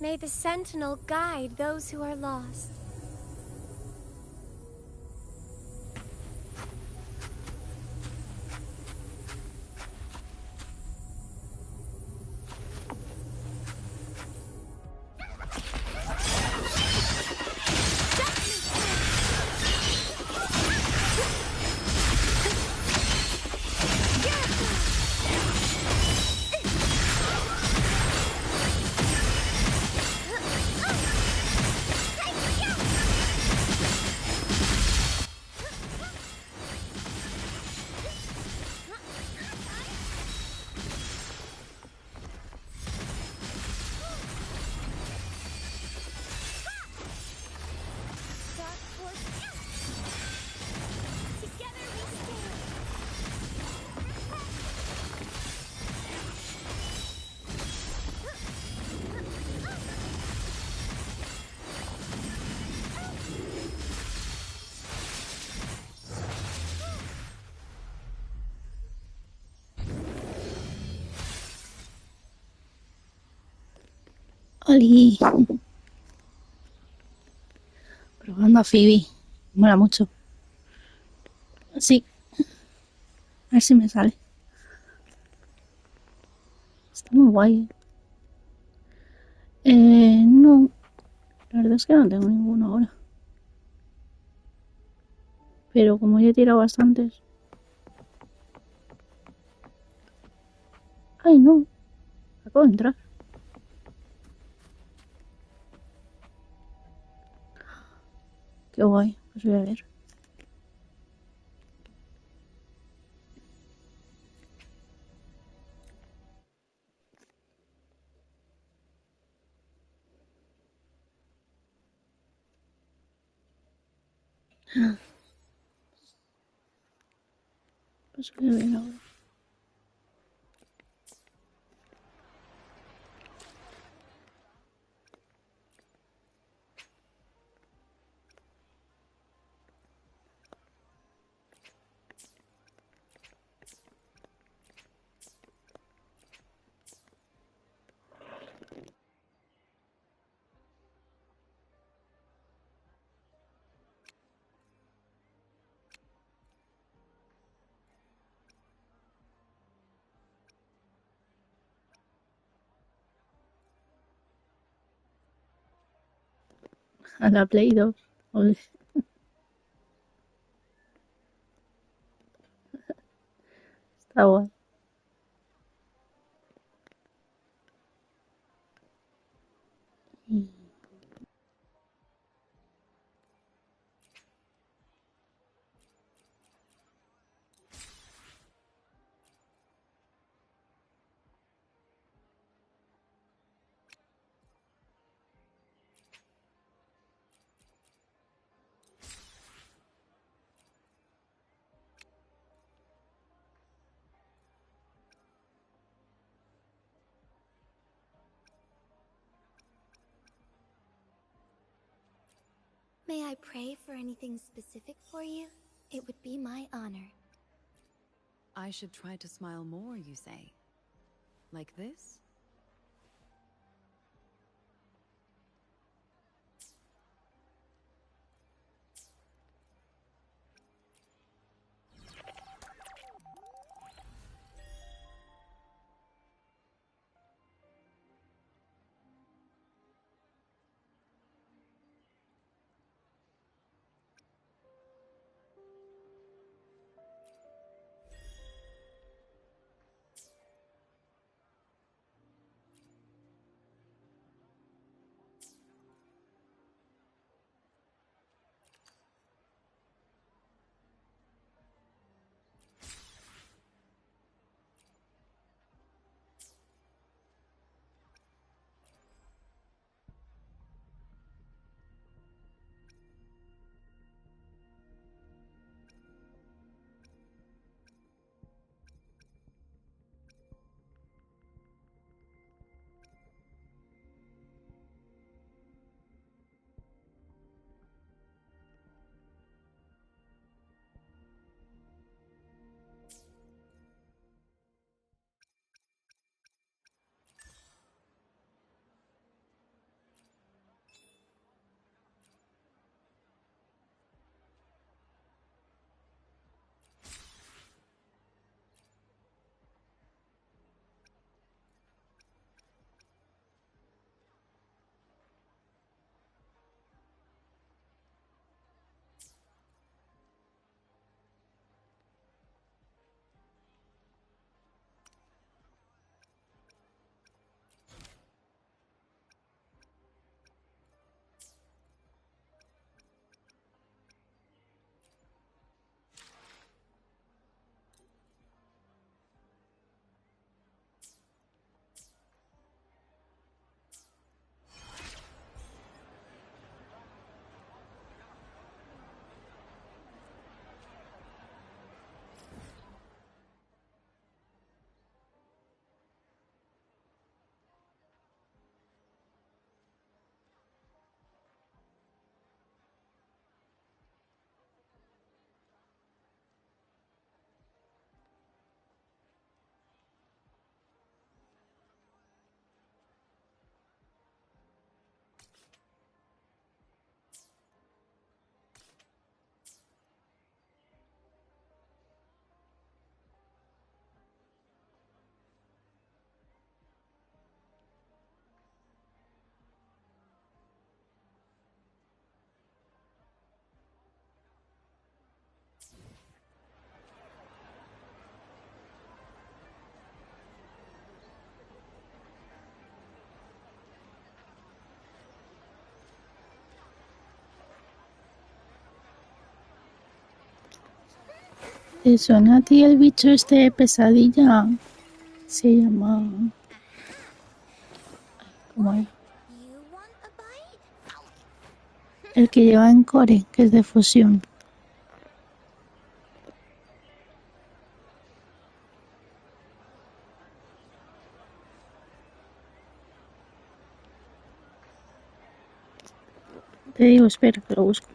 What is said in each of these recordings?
May the Sentinel guide those who are lost. Oli, probando a Phoebe. Mola mucho. Sí. A ver si me sale. Está muy guay. No. La verdad es que no tengo ninguno ahora. Pero como ya he tirado bastantes. Ay, no. Acabo de entrar. Qué guay. Pues voy a ver. Pues voy a ver ahora. A la Play 2. Ole. Está guay. May I pray for anything specific for you? It would be my honor. I should try to smile more, you say? Like this? ¿Te suena a ti el bicho este de pesadilla? Se llama... ¿Cómo era? You want a bite? El que lleva en core, que es de fusión. Te digo, espera, que lo busco.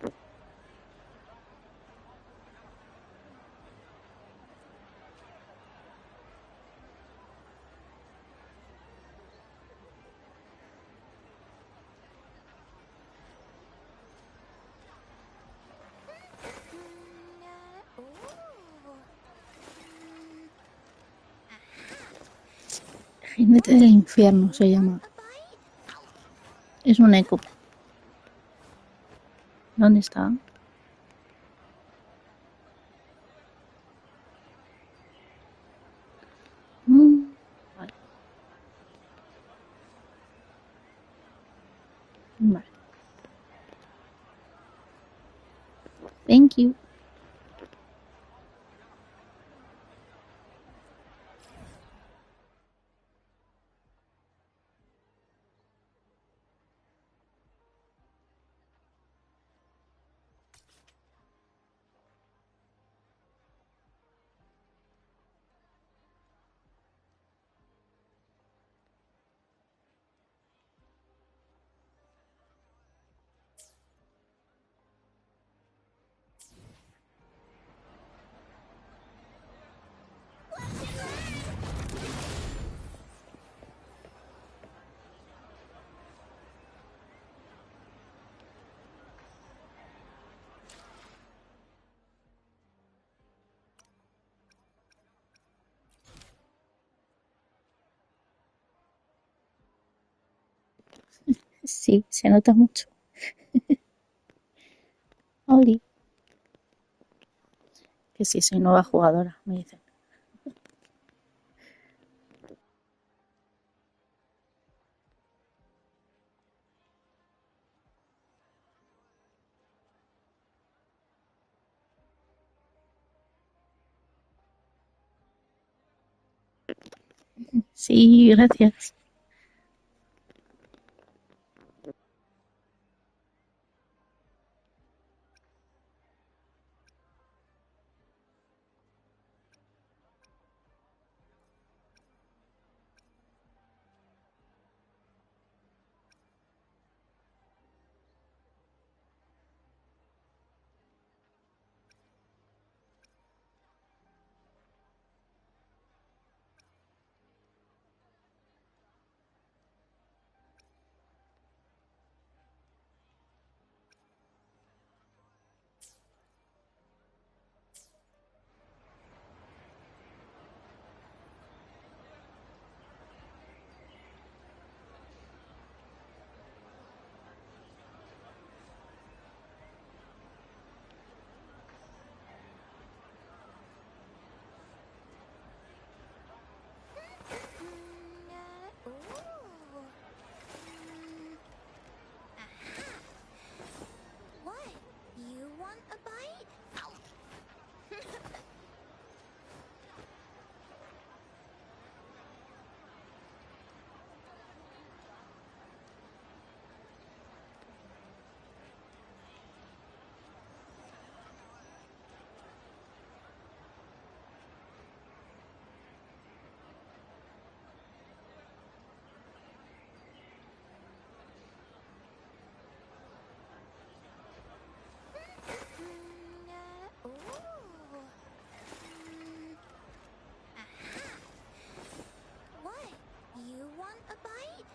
Jinete del infierno se llama. Es un eco. ¿Dónde está? Vale. Vale. Thank you. Sí, se nota mucho. Oli. Que sí, soy nueva jugadora, me dicen. Sí, gracias. What? You want a bite? What? You want a bite?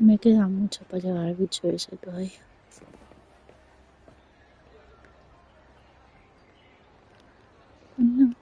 Me queda mucho para llegar al bicho ese todavía. No.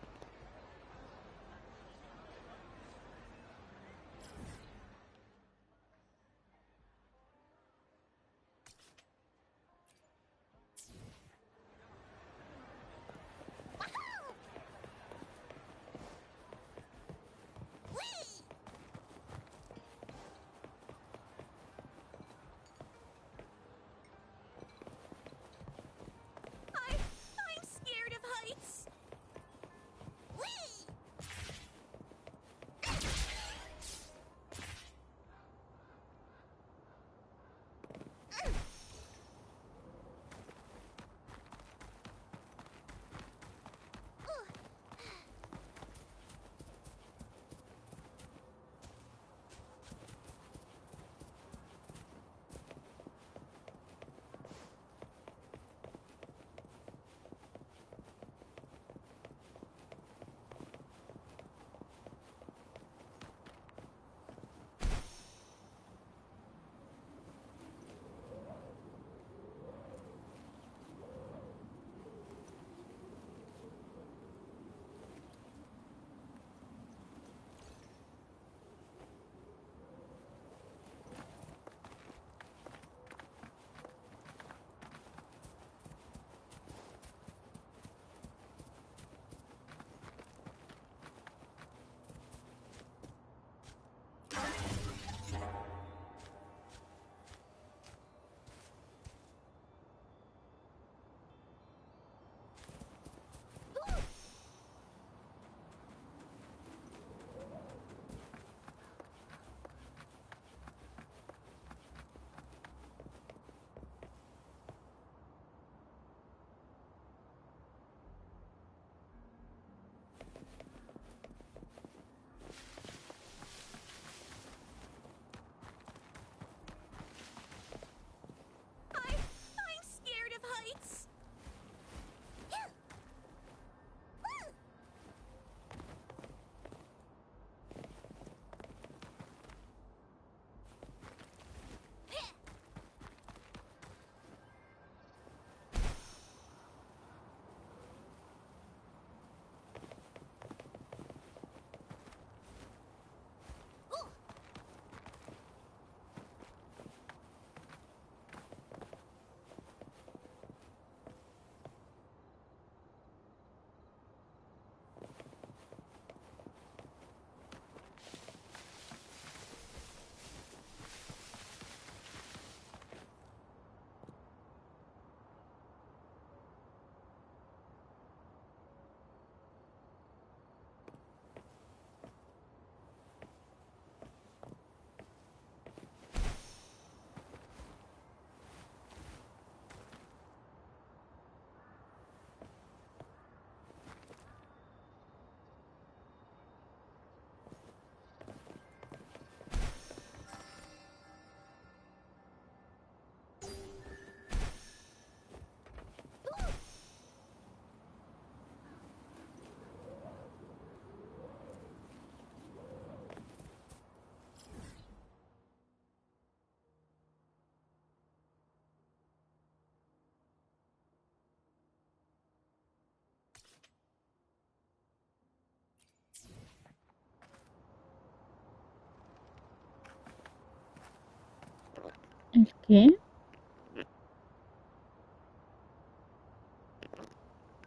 ¿El qué?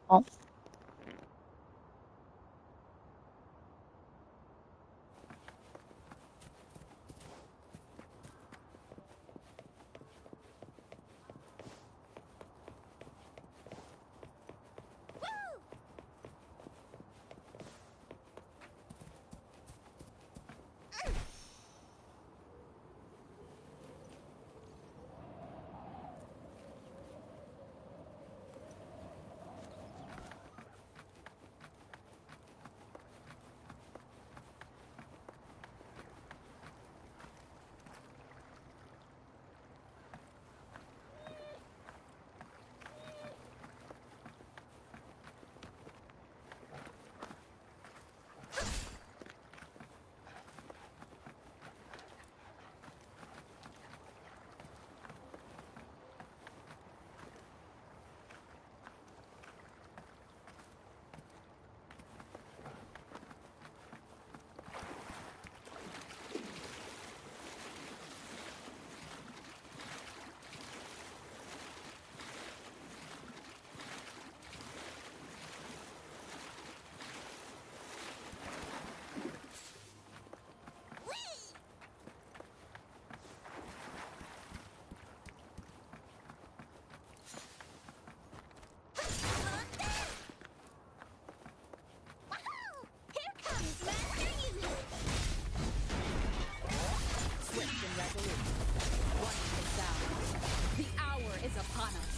Oh, Swift and resolute. One is down. The hour is upon us.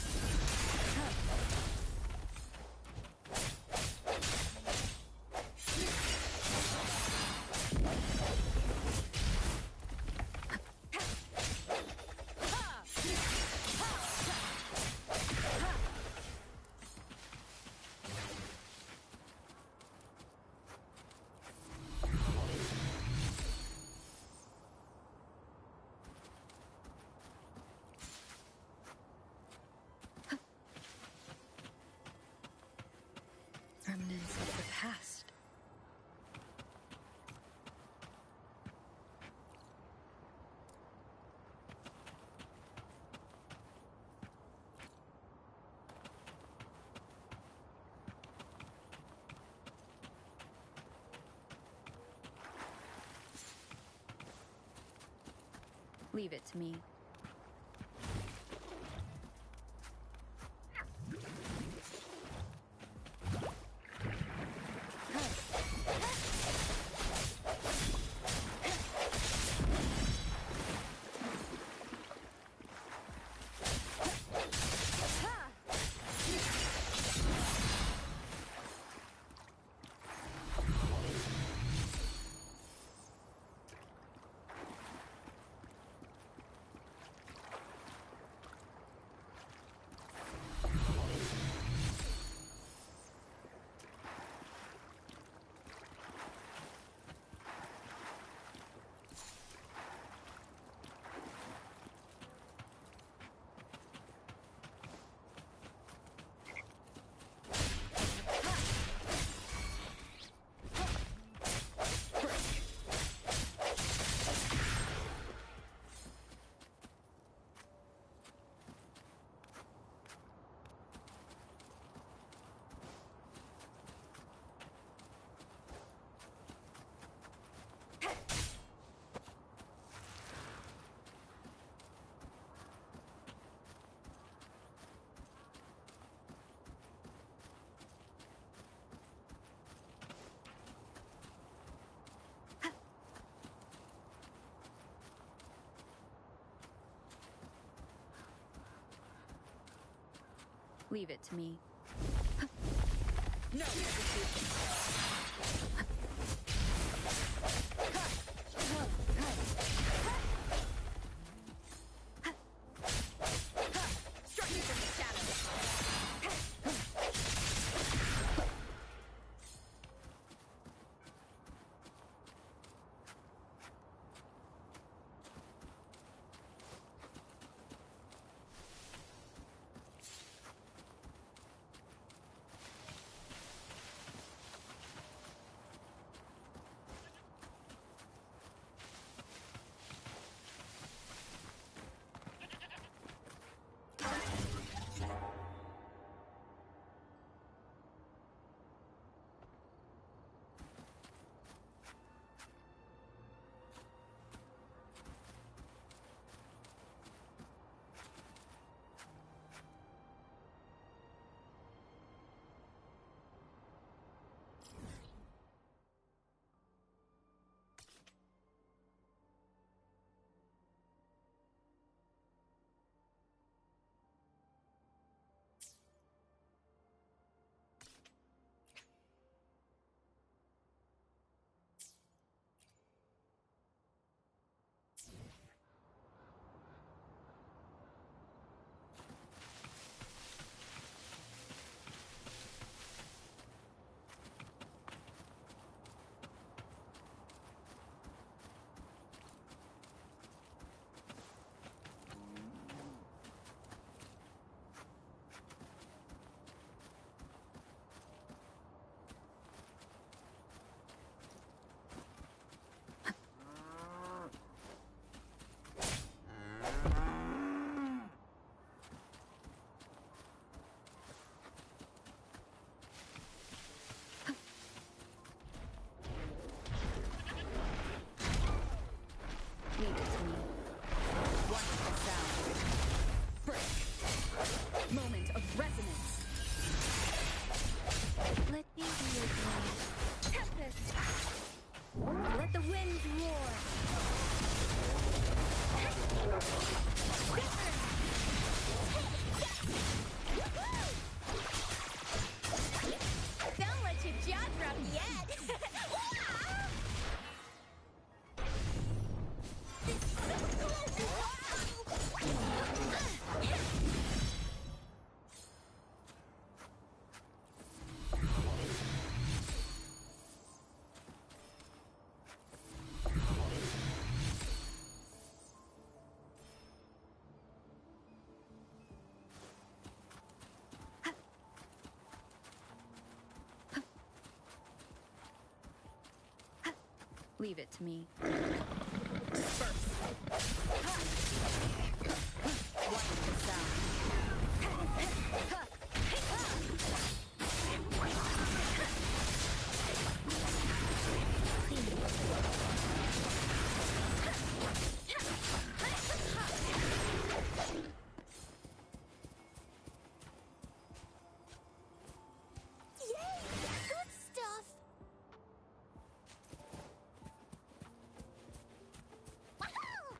Remnants of the past. Leave it to me. Leave it to me. No hesitation. Strike me from the shadows. Leave it to me. Yay! Good stuff! Wahoo!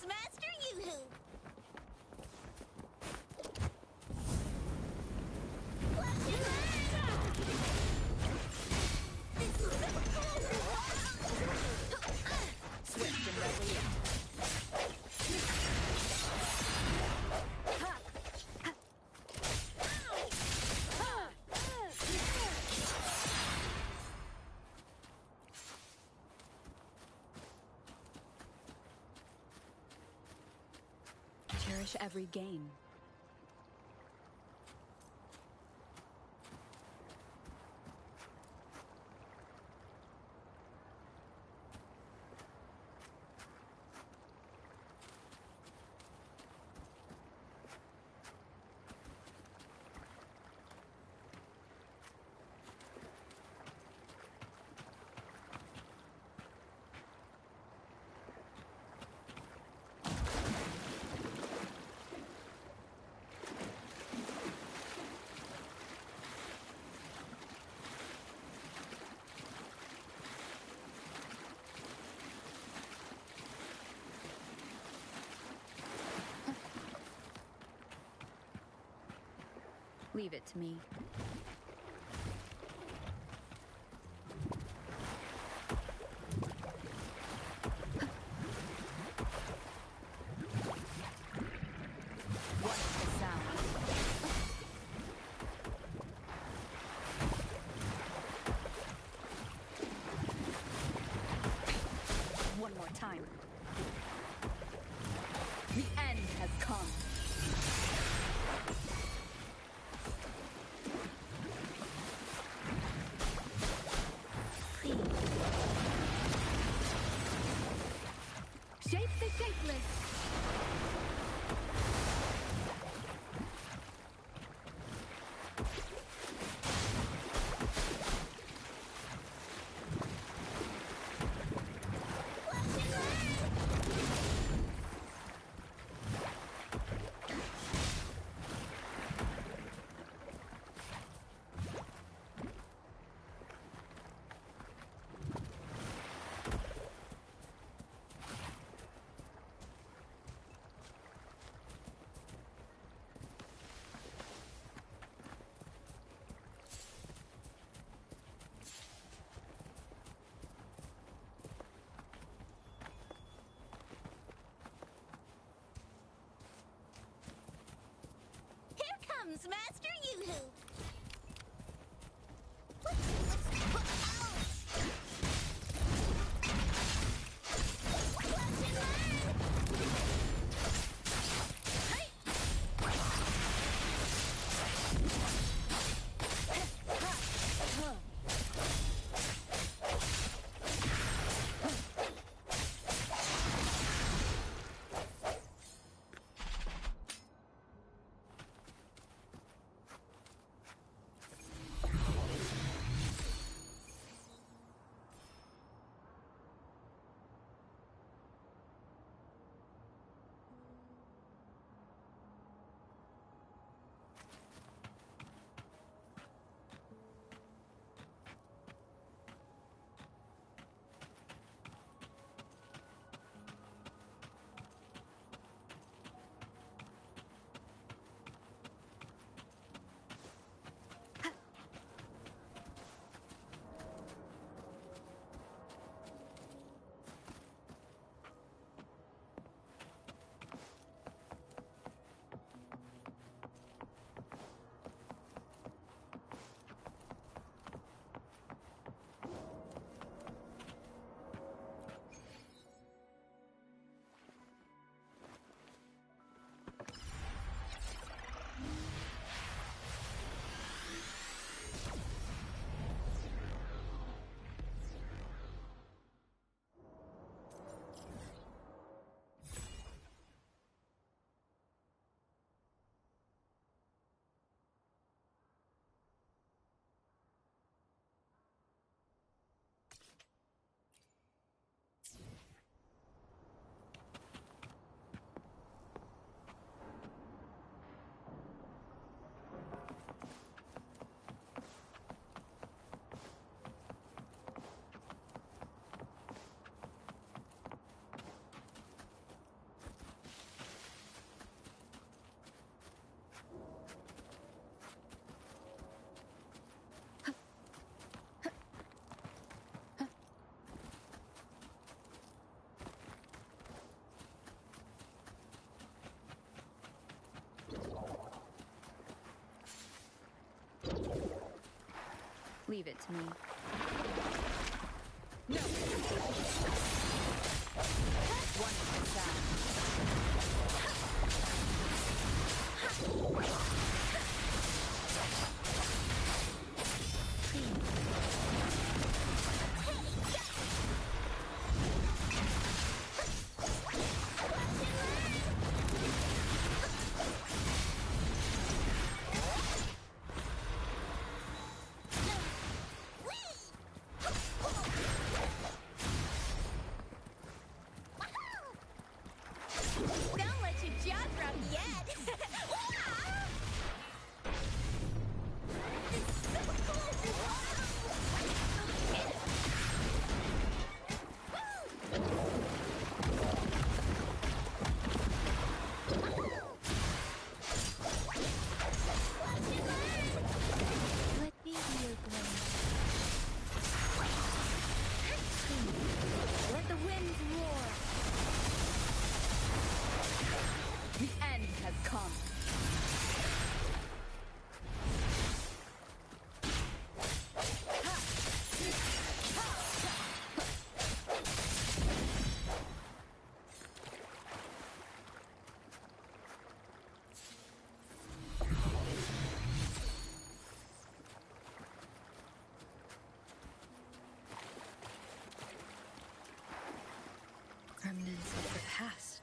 Master Yoo-Hoo! Swift and resolute. Cherish every gain. Leave it to me. Wonderful sound. One more time. The end has come. Shape the shapeless. Comes Master Yoo-Hoo! Leave it to me. No. Wonderful sound. come. Remnants of the past.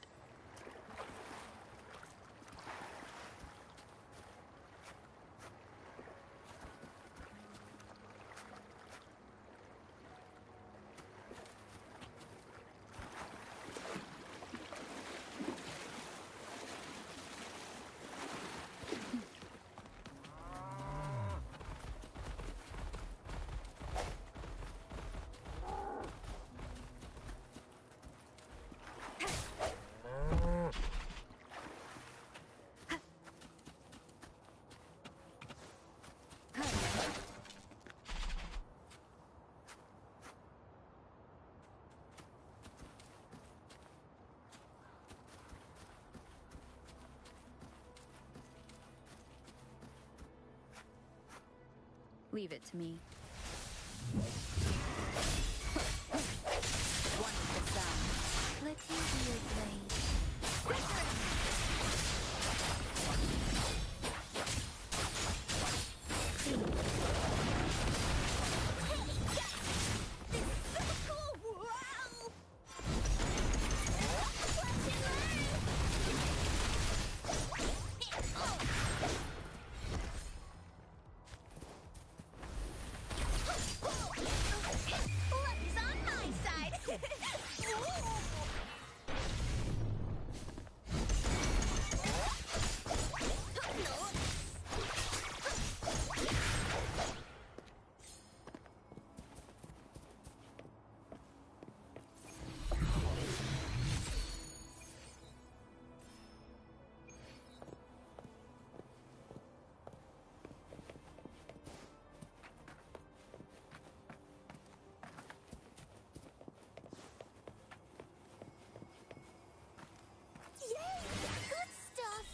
Leave it to me. Wonderful sound. Let me be your blade. Luck's on my side! Yay! Good stuff!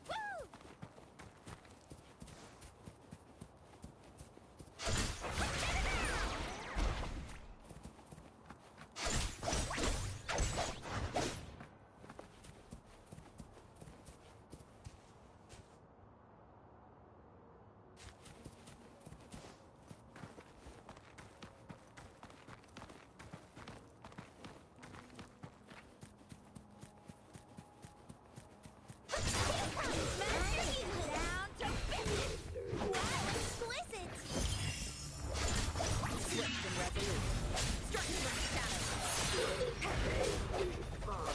Woo! Down to business! Wow, explicit! Swift and resolute. Structure status.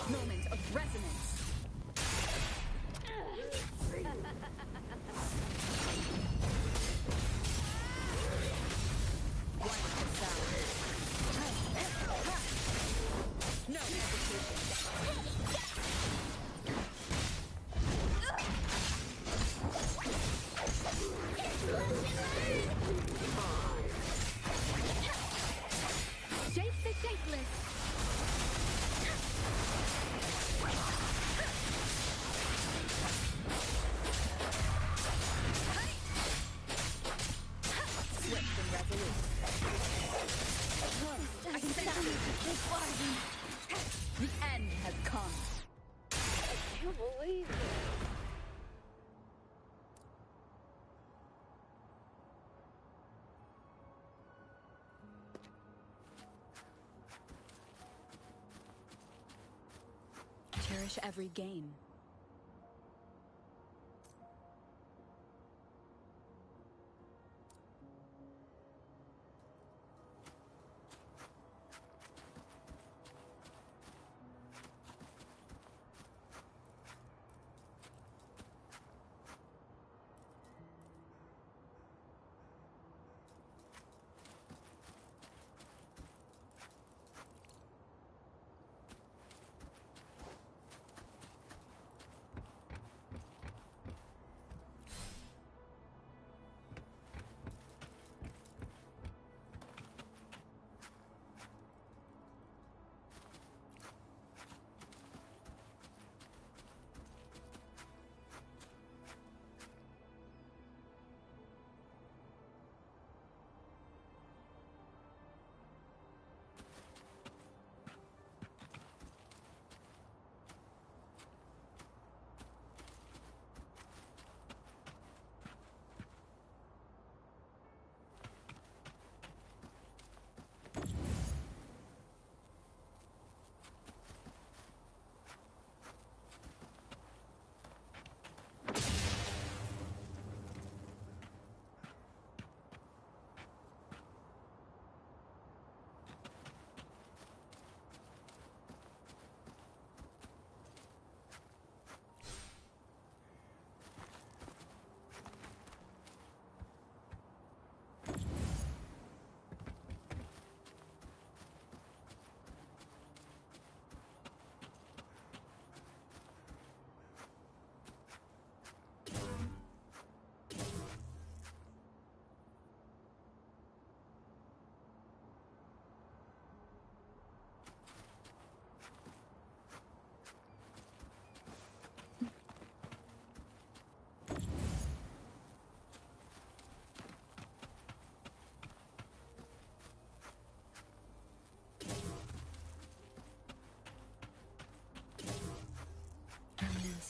Moment of resonance. Wonderful sound. No hesitation. Shape the shapeless! Swift and resolute. I can sense it. The end has come. Cherish every gain.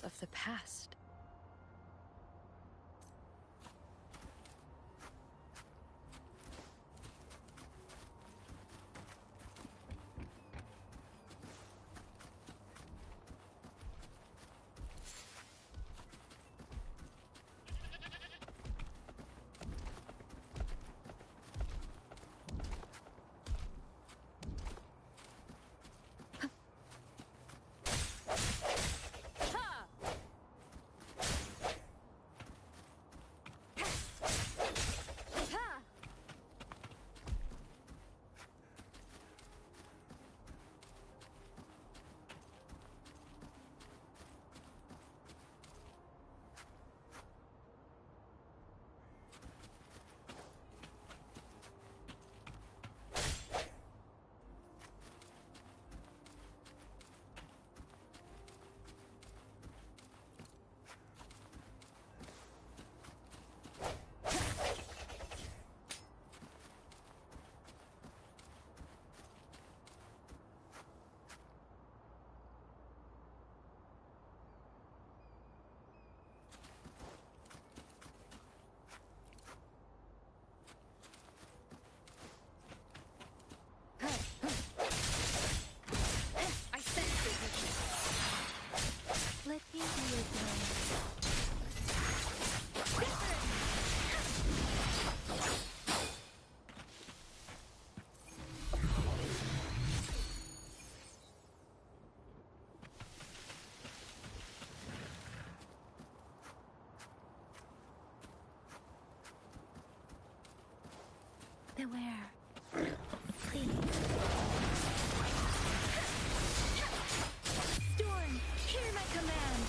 of the past. I sense your weakness. Let me be your guide. Beware. Please. Storm, hear my command.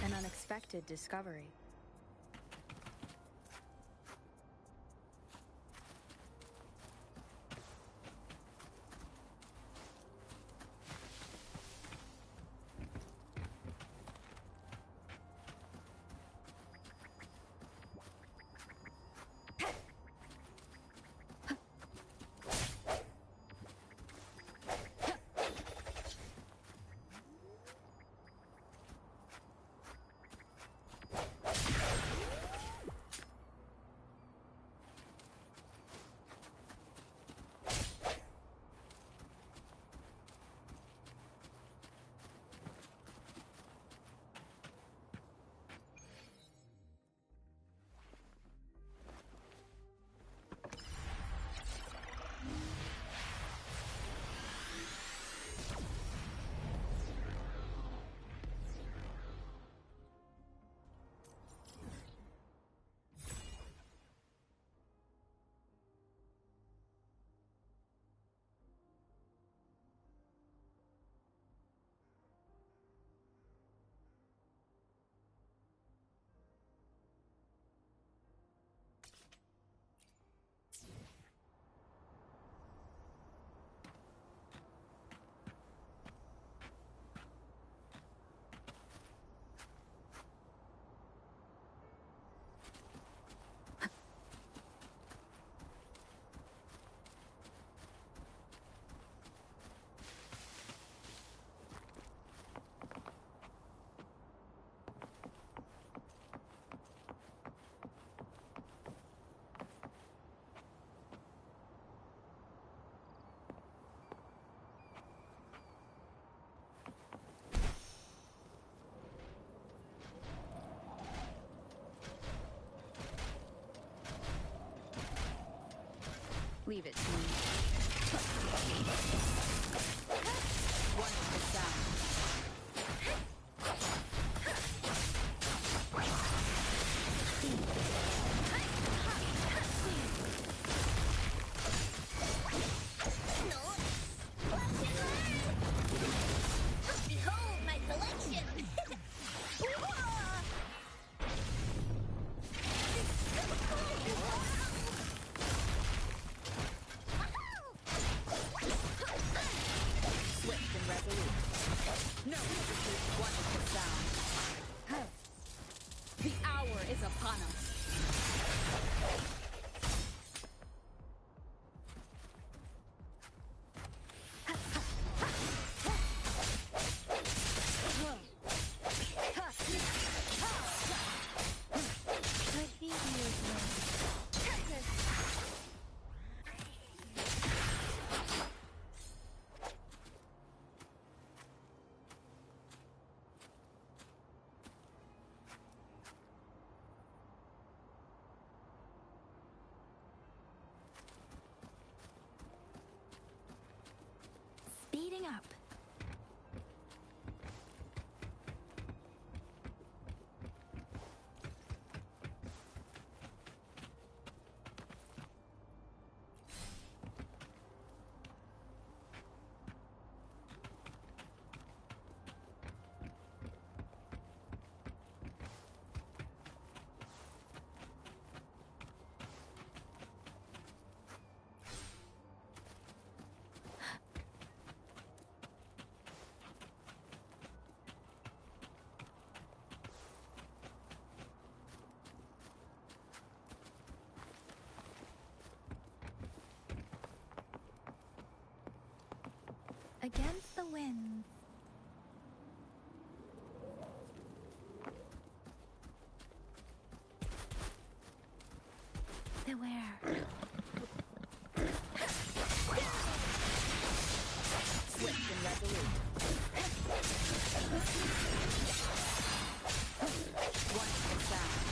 An unexpected discovery. Leave it to me. Wonderful sound. Behold my collection! Swift and resolute. No, this is wonderful sound. The hour is upon us. Could be easier. Speeding up. Against the wind. Beware. Swift and resolute. Wonderful sound.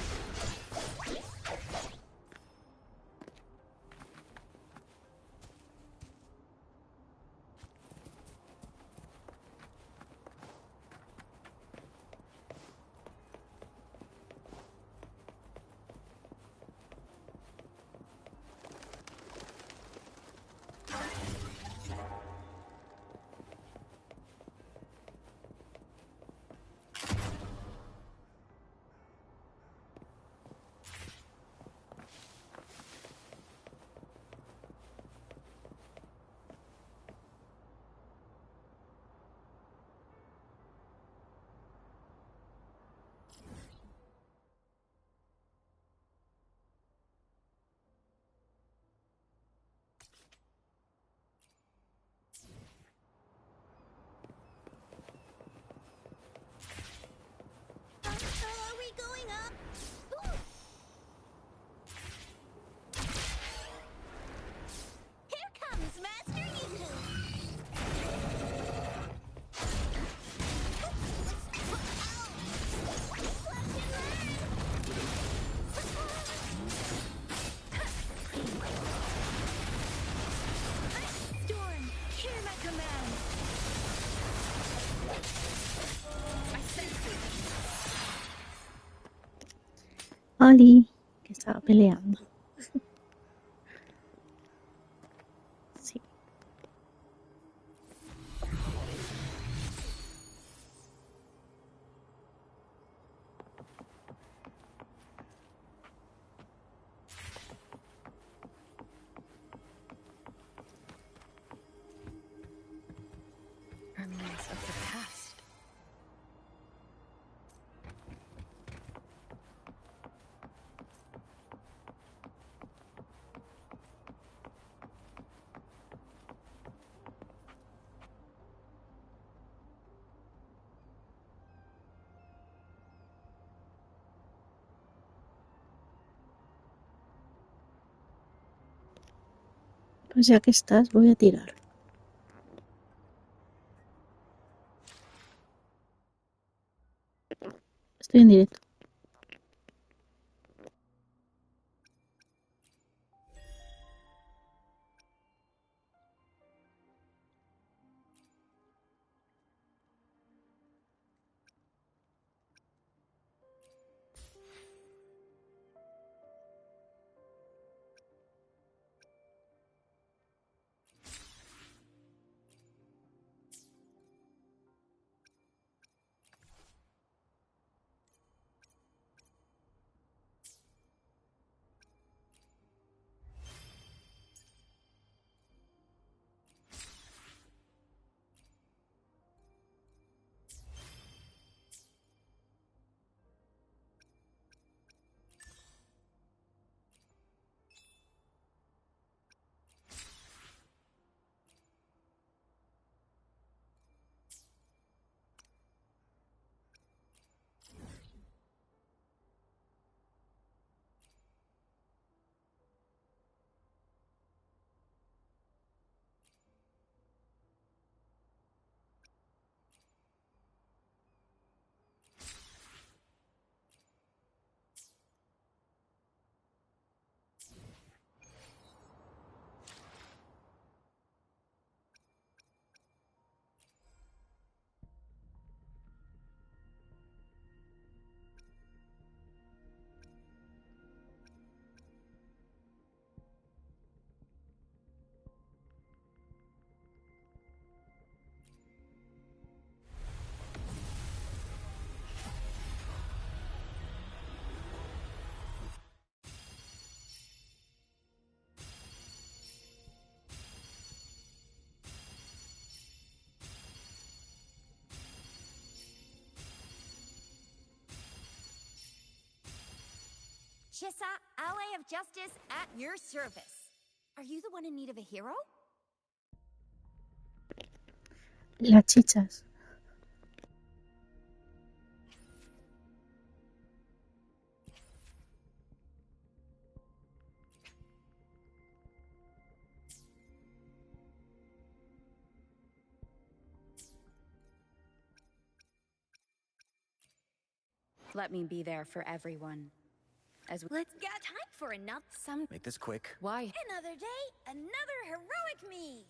Oli, que estaba peleando. Sí. Remains of the past. Pues ya que estás, voy a tirar. Estoy en directo. Chissa, Ally of Justice, at your service. Are you the one in need of a hero? Las chichas. Let me be there for everyone. As we Let's get time for another Make this quick. Why? another day, another heroic me.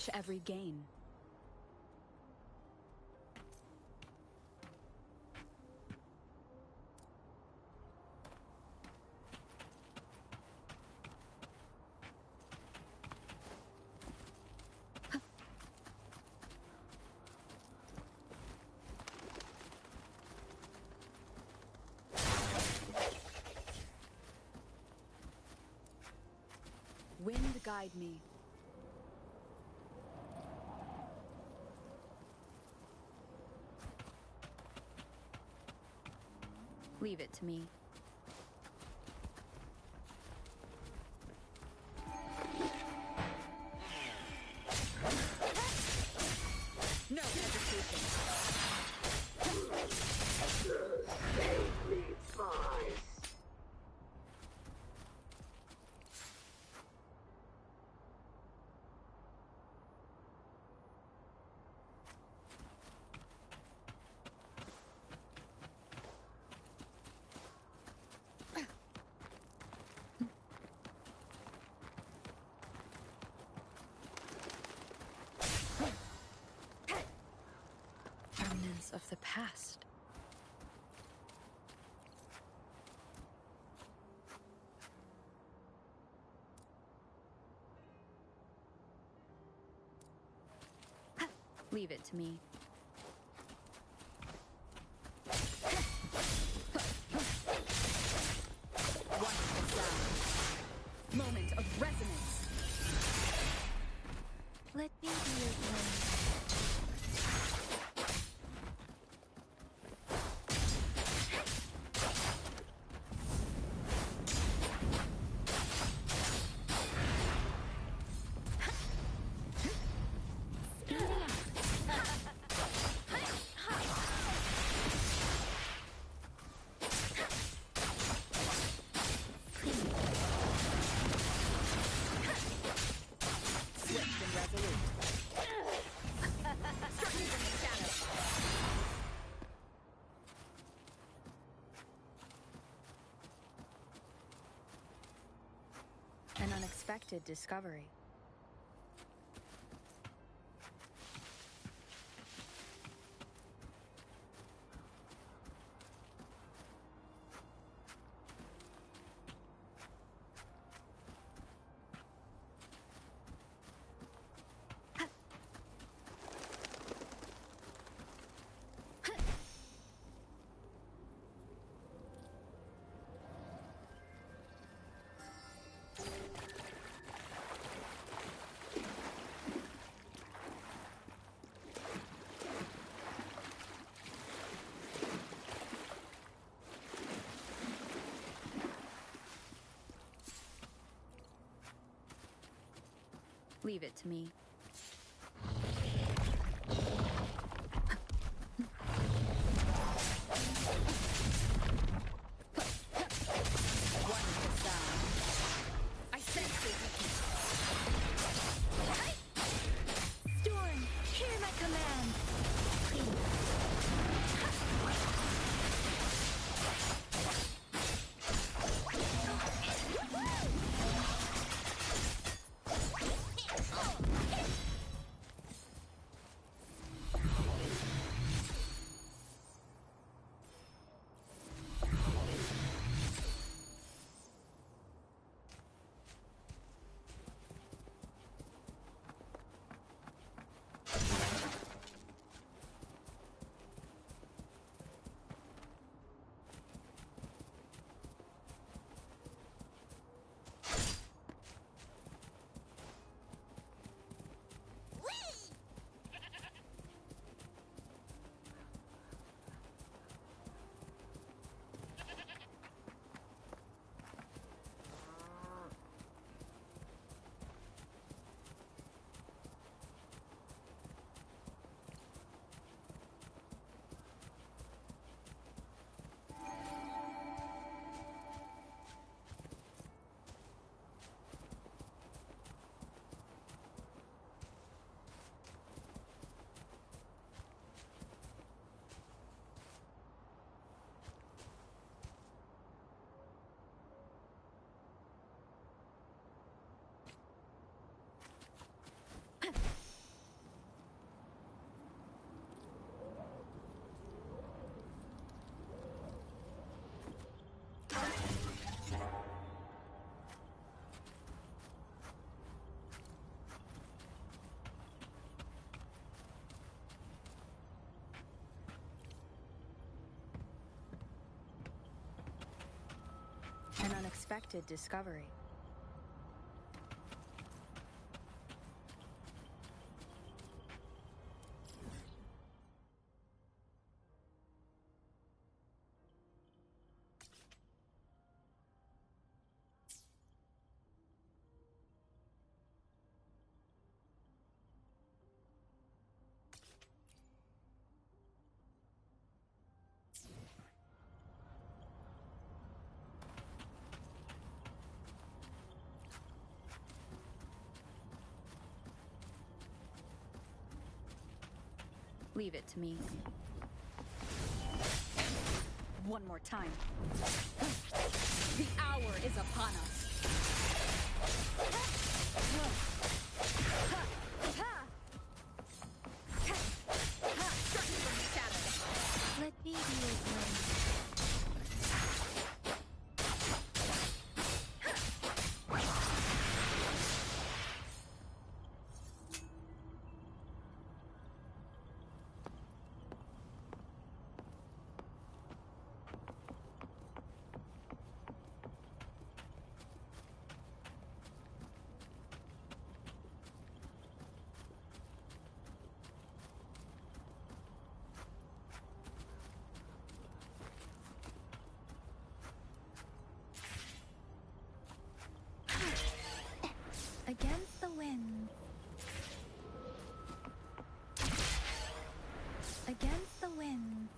cherish every gain. Wind guide me. Leave it to me. No hesitation. Remnants of the past. Leave it to me. Wonderful sound. Moment of resonance. Let me be your friend. Swift and resolute. Striking from the shadows. An unexpected discovery. Leave it to me. Wonderful sound. I sense the weakness. Storm, hear my command. unexpected discovery. Leave it to me. One more time. The hour is upon us. Strike from the shadows. Let me be your friend. Against the wind. Against the wind.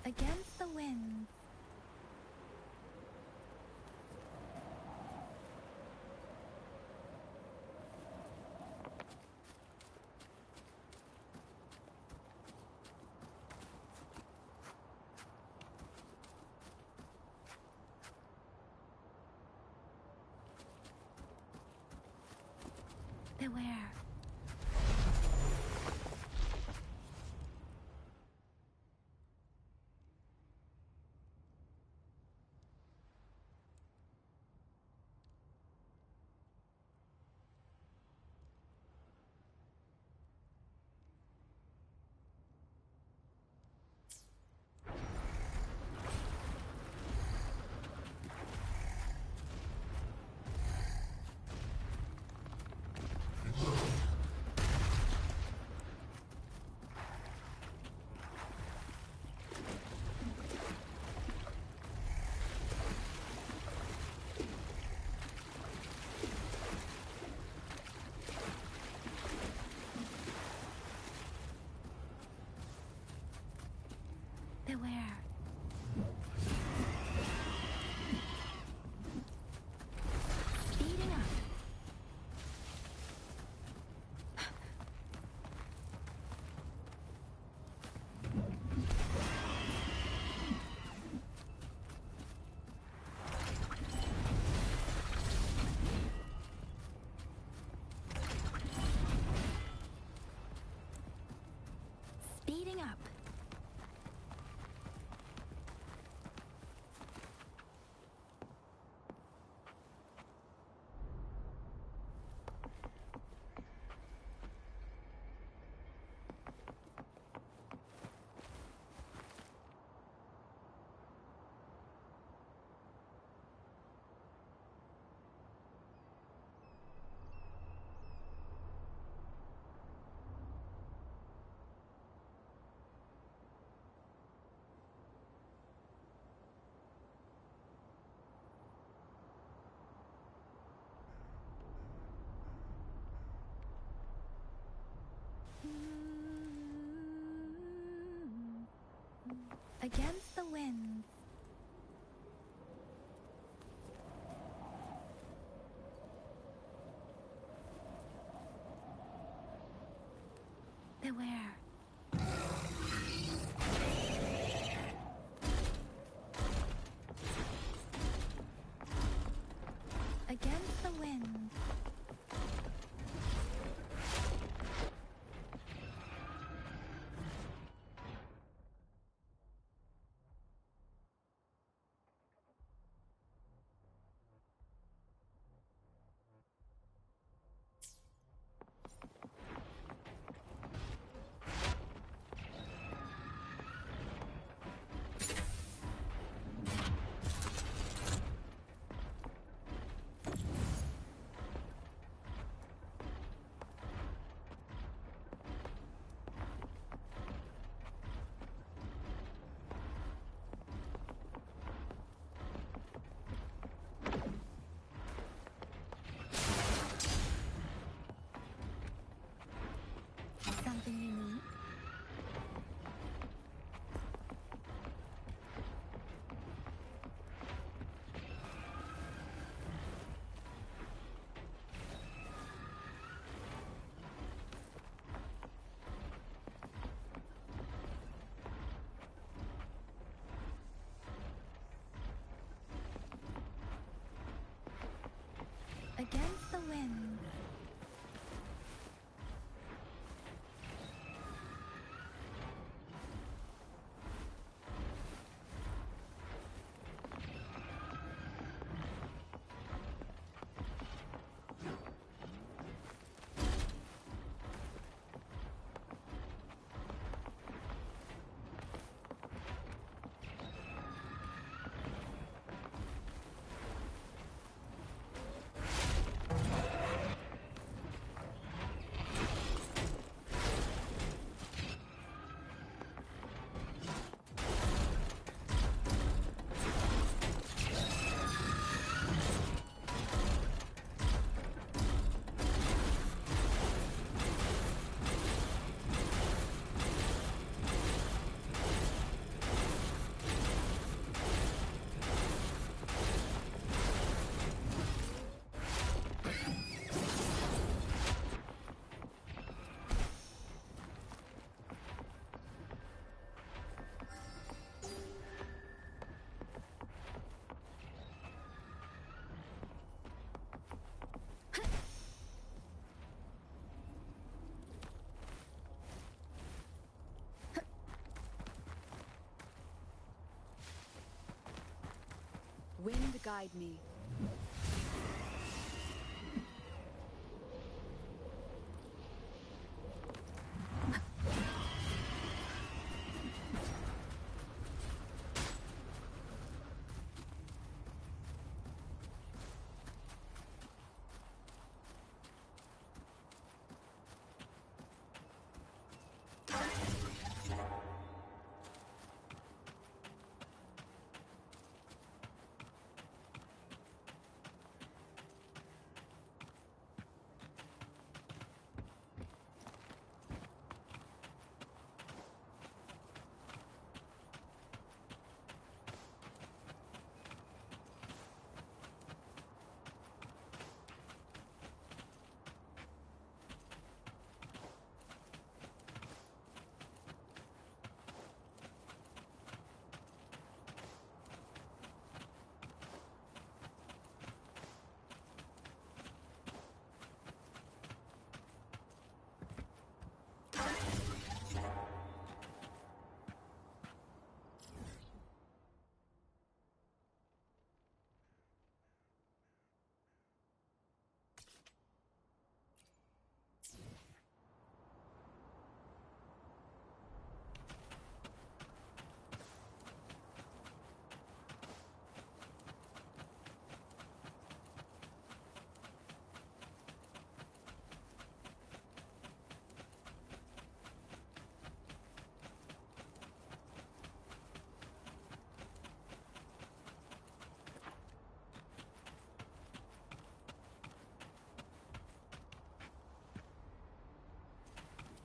Against the wind. Beware. Beware. Speeding up. Speeding up. Against the wind. Beware. guide me.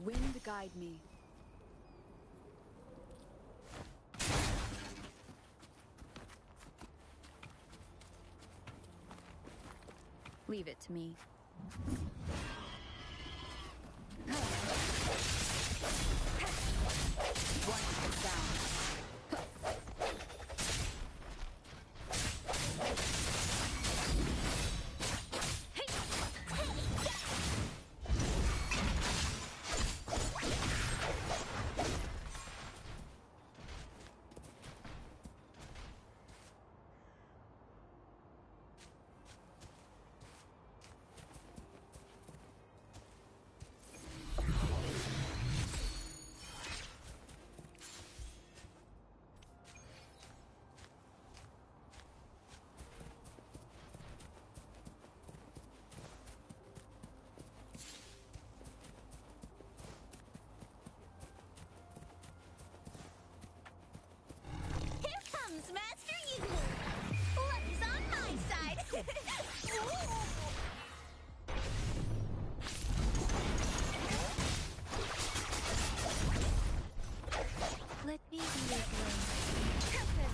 Wind guide me. Leave it to me. Wonderful sound. Here comes Master Yu! Luck is on my side! Ooh. Let me be your blade.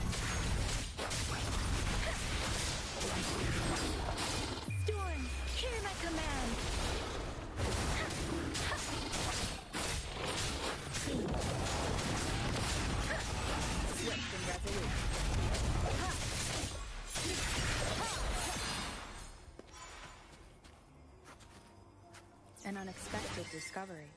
Storm, hear my command! Swift and resolute. An unexpected discovery.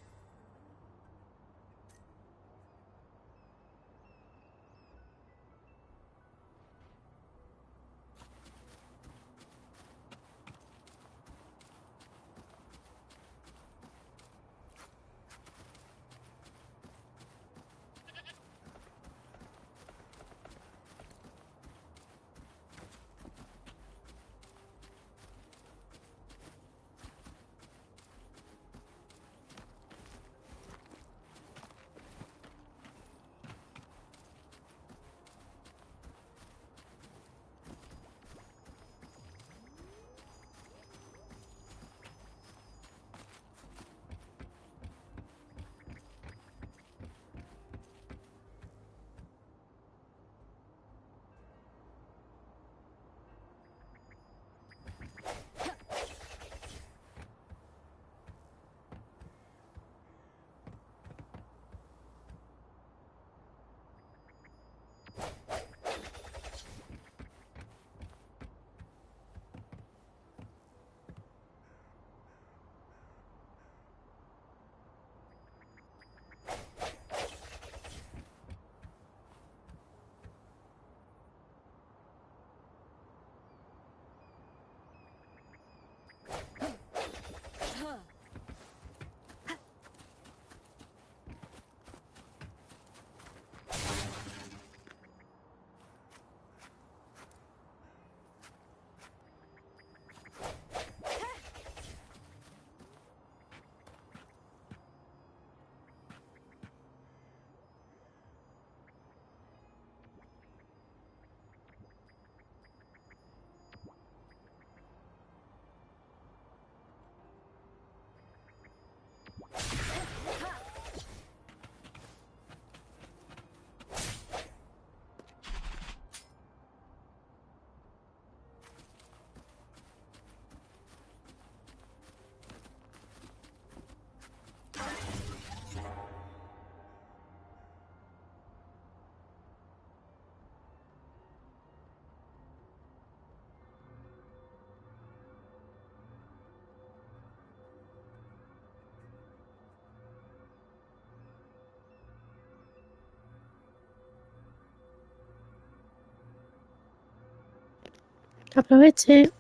Que aproveche.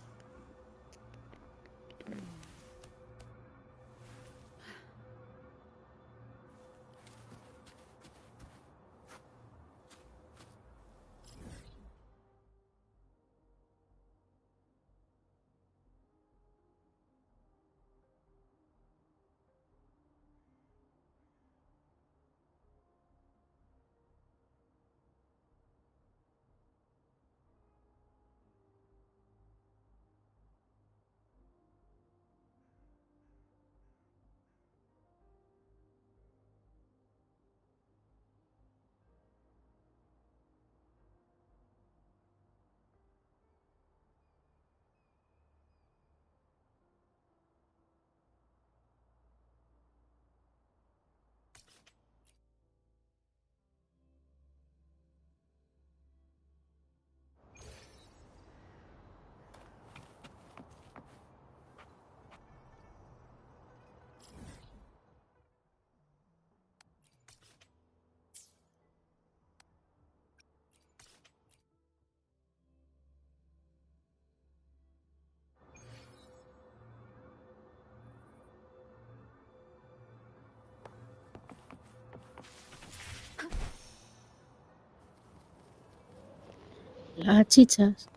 Las chichas.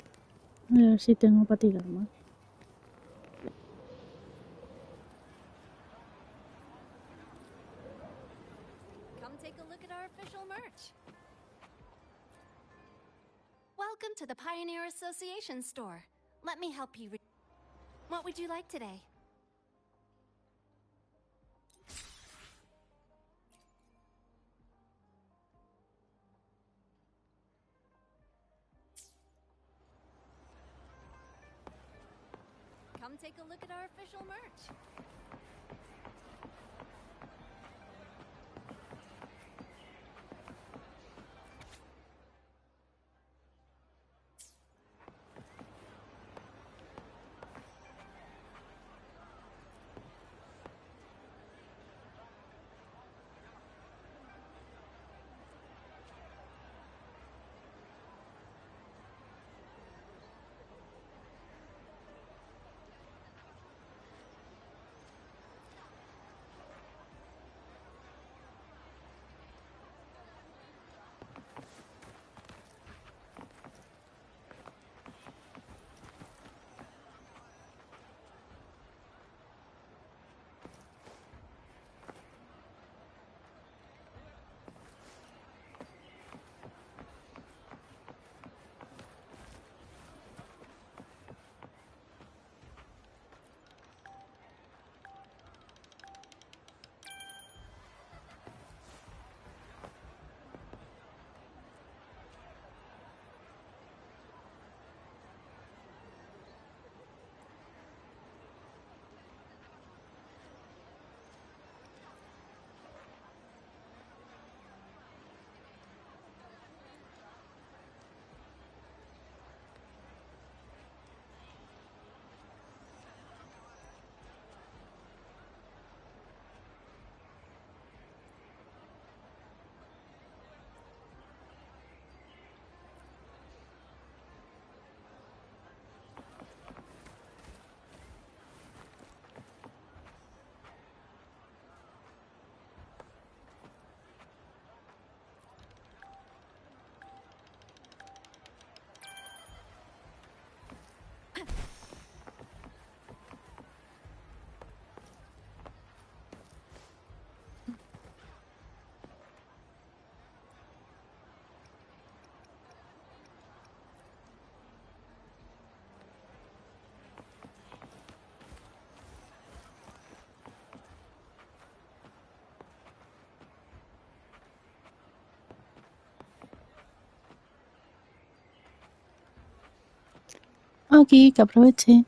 A ver si tengo para tirar más. Come take a look at our official merch. Welcome to the Pioneer Association store. Let me help you. What would you like today? Come take a look at our official merch. Aquí, que aproveche.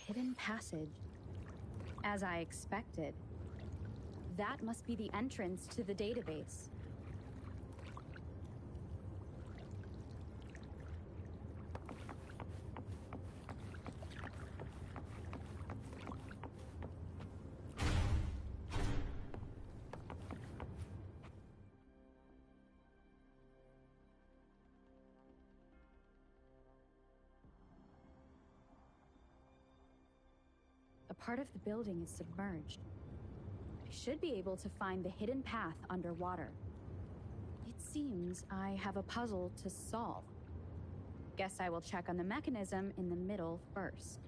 hidden passage. As I expected. That must be the entrance to the database. A part of the building is submerged. I should be able to find the hidden path underwater. It seems I have a puzzle to solve. Guess I will check on the mechanism in the middle first.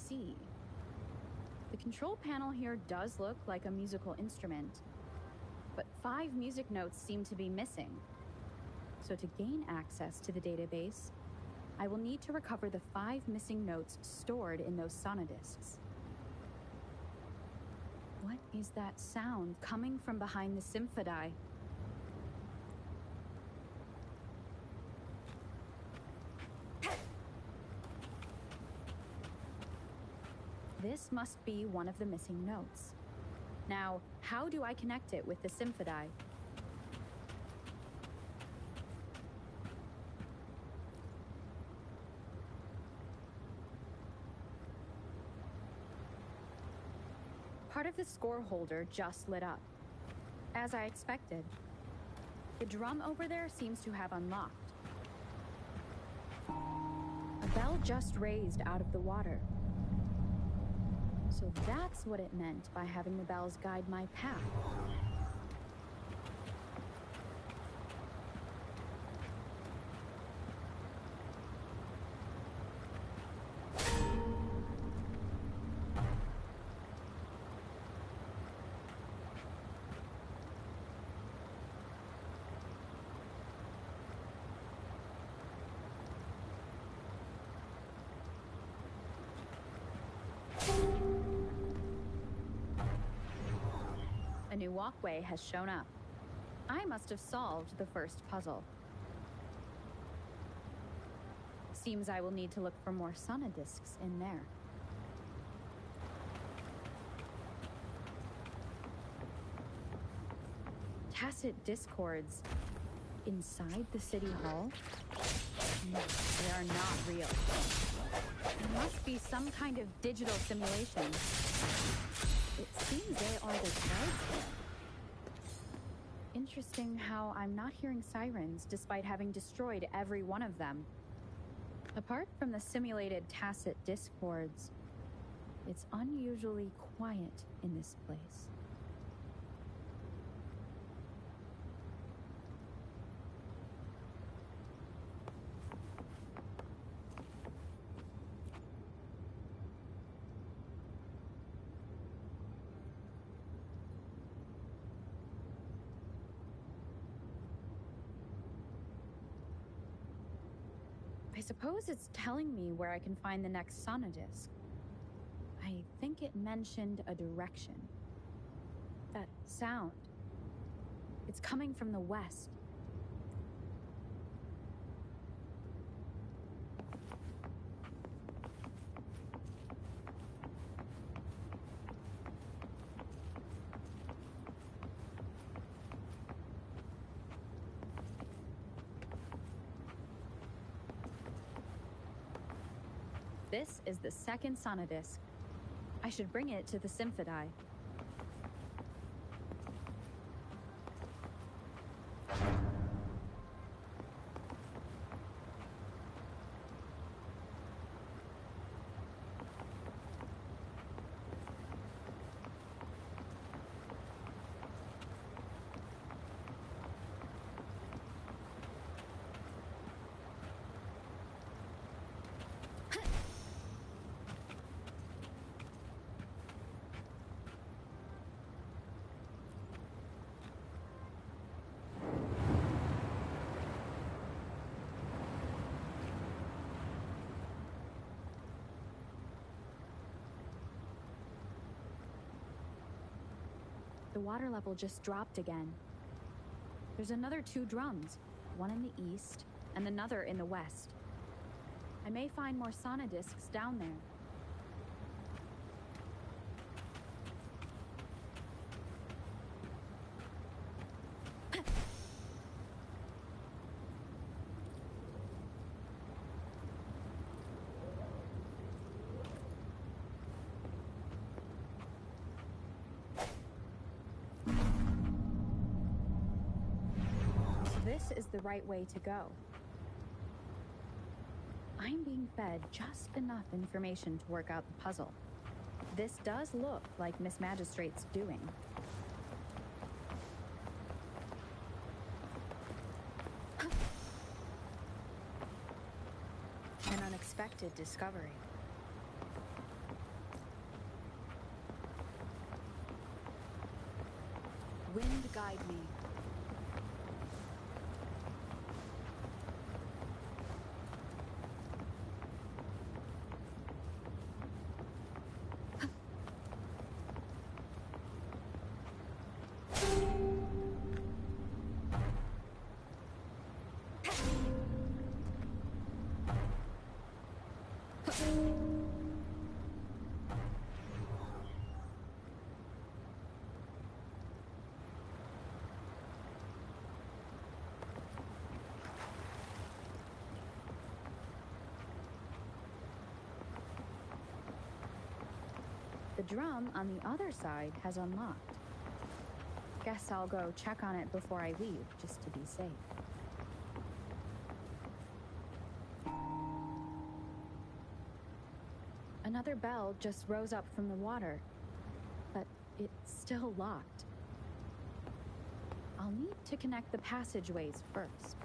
See. The control panel here does look like a musical instrument, but 5 music notes seem to be missing. So to gain access to the database, I will need to recover the 5 missing notes stored in those sonodiscs. What is that sound coming from behind the Symphodi? This must be one of the missing notes. Now, how do I connect it with the Symphodi? Part of the score holder just lit up. As I expected. The drum over there seems to have unlocked. A bell just raised out of the water. So that's what it meant by having the bells guide my path. A new walkway has shown up. I must have solved the first puzzle. Seems I will need to look for more sonodiscs in there. Tacit discords inside the city hall? No, they are not real. There must be some kind of digital simulation. It seems they are the guards here. Interesting how I'm not hearing sirens despite having destroyed every one of them. Apart from the simulated tacit discords, it's unusually quiet in this place. I suppose it's telling me where I can find the next sonodisc. I think it mentioned a direction. That sound. It's coming from the west. This is the second sonodisc. I should bring it to the Symphodi. The water level just dropped again. There's another 2 drums, one in the east and another in the west. I may find more sonodiscs down there. This is the right way to go. I'm being fed just enough information to work out the puzzle. This does look like Miss Magistrate's doing. An unexpected discovery. Wind guide me. The drum on the other side has unlocked. Guess I'll go check on it before I leave, just to be safe. Another bell just rose up from the water, but it's still locked. I'll need to connect the passageways first.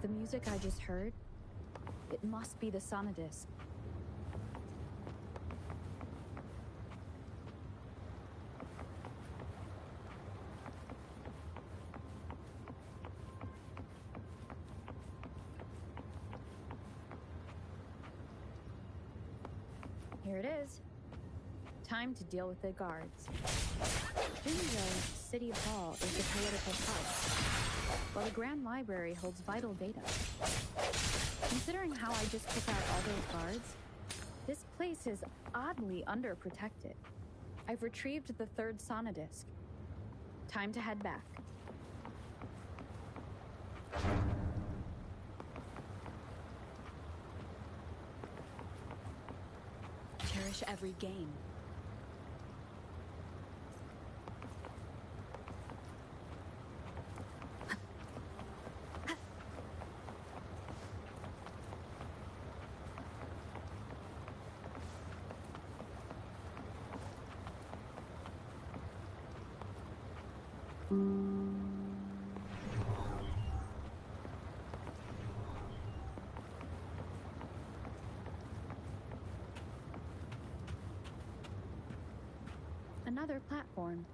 The music I just heard, it must be the sonodisc. Here it is. Time to deal with the guards. Jinzhou City Hall is the political hub, while the Grand Library holds vital data. Considering how I just took out all those guards, this place is oddly underprotected. I've retrieved the 3rd sonodisc. Time to head back. Cherish every game. Another platform.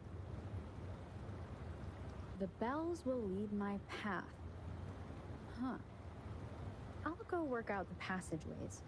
The bells will lead my path. Huh. I'll go work out the passageways.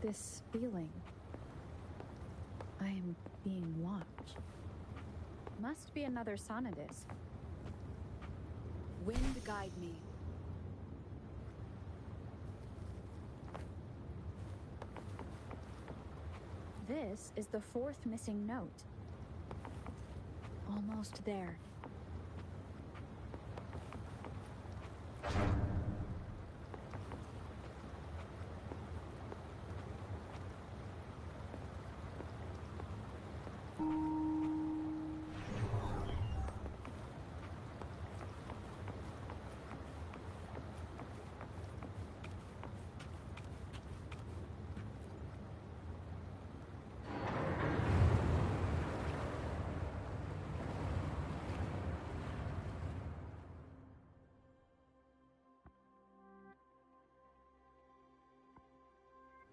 This feeling. I am being watched. Must be another sonodisc. Wind guide me. This is the fourth missing note. Almost there.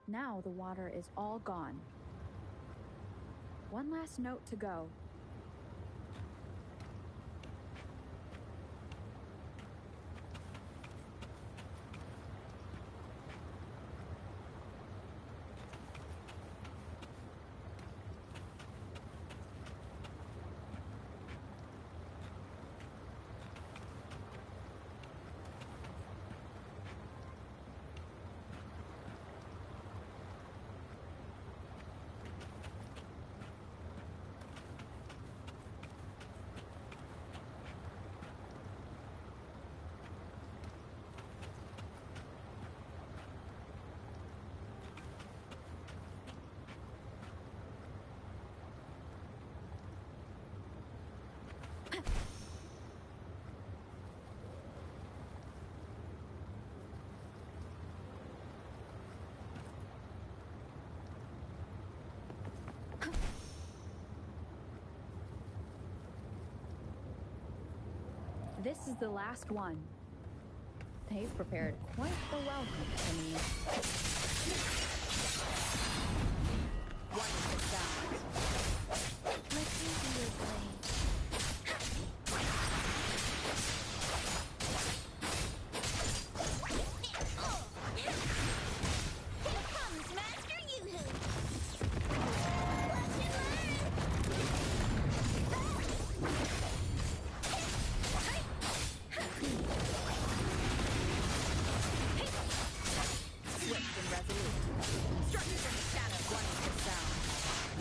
Now the water is all gone. One last note to go. This is the last one. They've prepared quite the welcome for me. Wonderful sound. Let me be your blade. Here comes Master Yoo-hoo! Watch and Swift and resolute. Striking from the shadow, wonderful sound.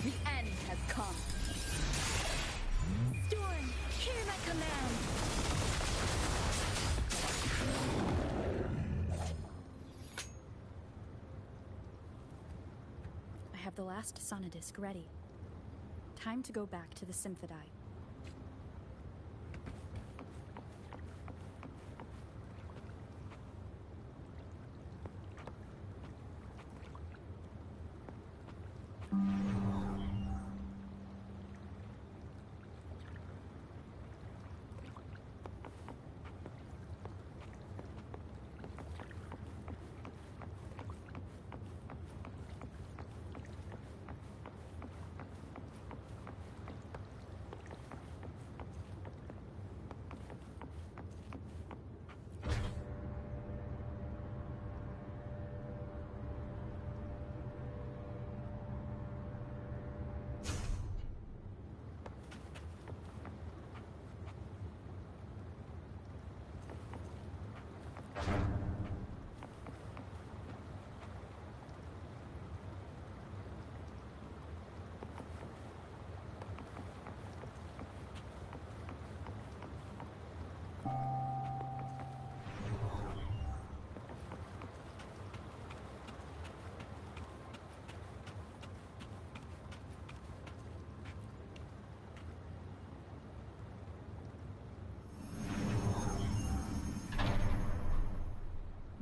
The end has come. Storm, hear my command! I have the last Sonodisc ready. Time to go back to the Symphodi.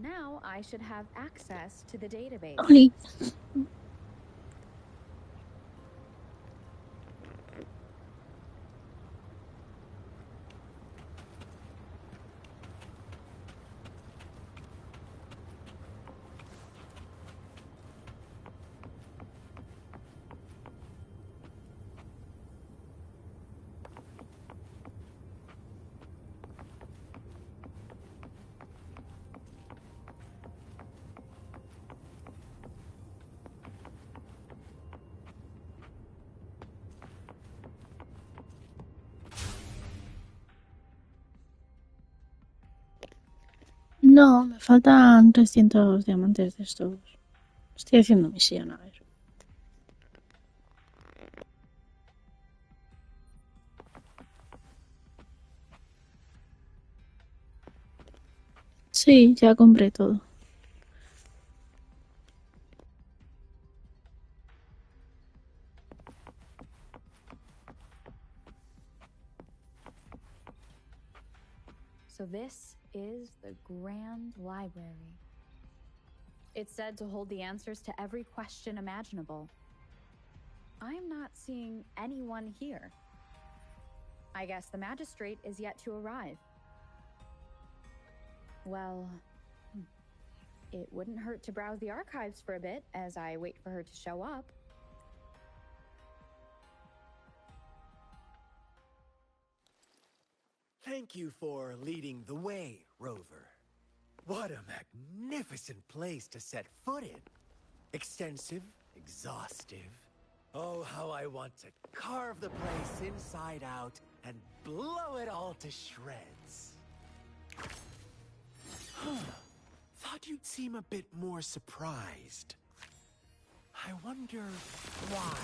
Now I should have access to the database. Oli. No, me faltan 300 diamantes de estos. Estoy haciendo misión, a ver. Sí, ya compré todo. So this is the Grand Library. It's said to hold the answers to every question imaginable. I'm not seeing anyone here. I guess the magistrate is yet to arrive. Well, it wouldn't hurt to browse the archives for a bit as I wait for her to show up. Thank you for leading the way, Rover. What a magnificent place to set foot in. Extensive, exhaustive. Oh, how I want to carve the place inside out and blow it all to shreds. Thought you'd seem a bit more surprised. I wonder why.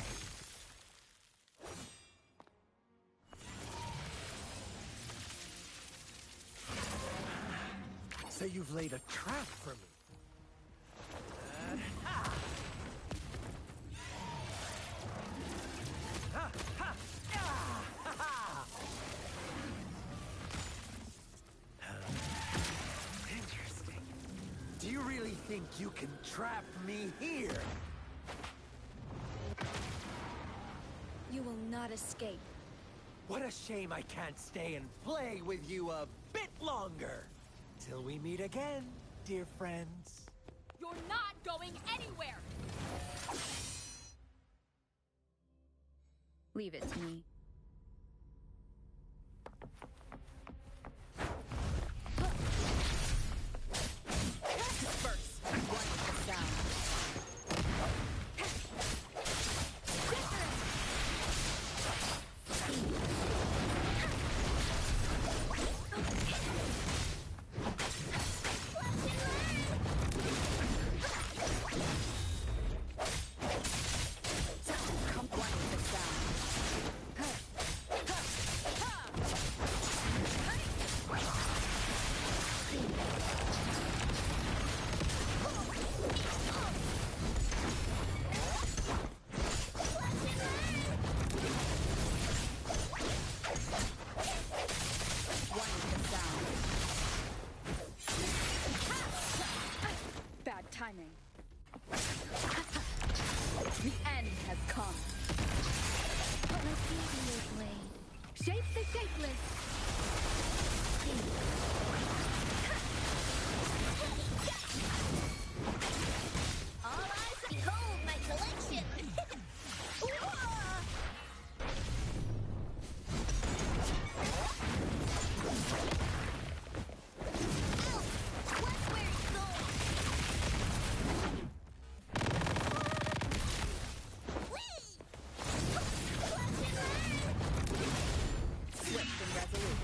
So you've laid a trap for me. Interesting. Do you really think you can trap me here? You will not escape. What a shame I can't stay and play with you a bit longer. Till we meet again, dear friends. You're not going anywhere! Leave it to me. Disperse! Wonderful sound. Bad timing. The end has come. Let my feet be your blade. Shape the shapeless. All eyes behold my collection. What's where it's going? Whee! Watch and learn. Swift and resolute.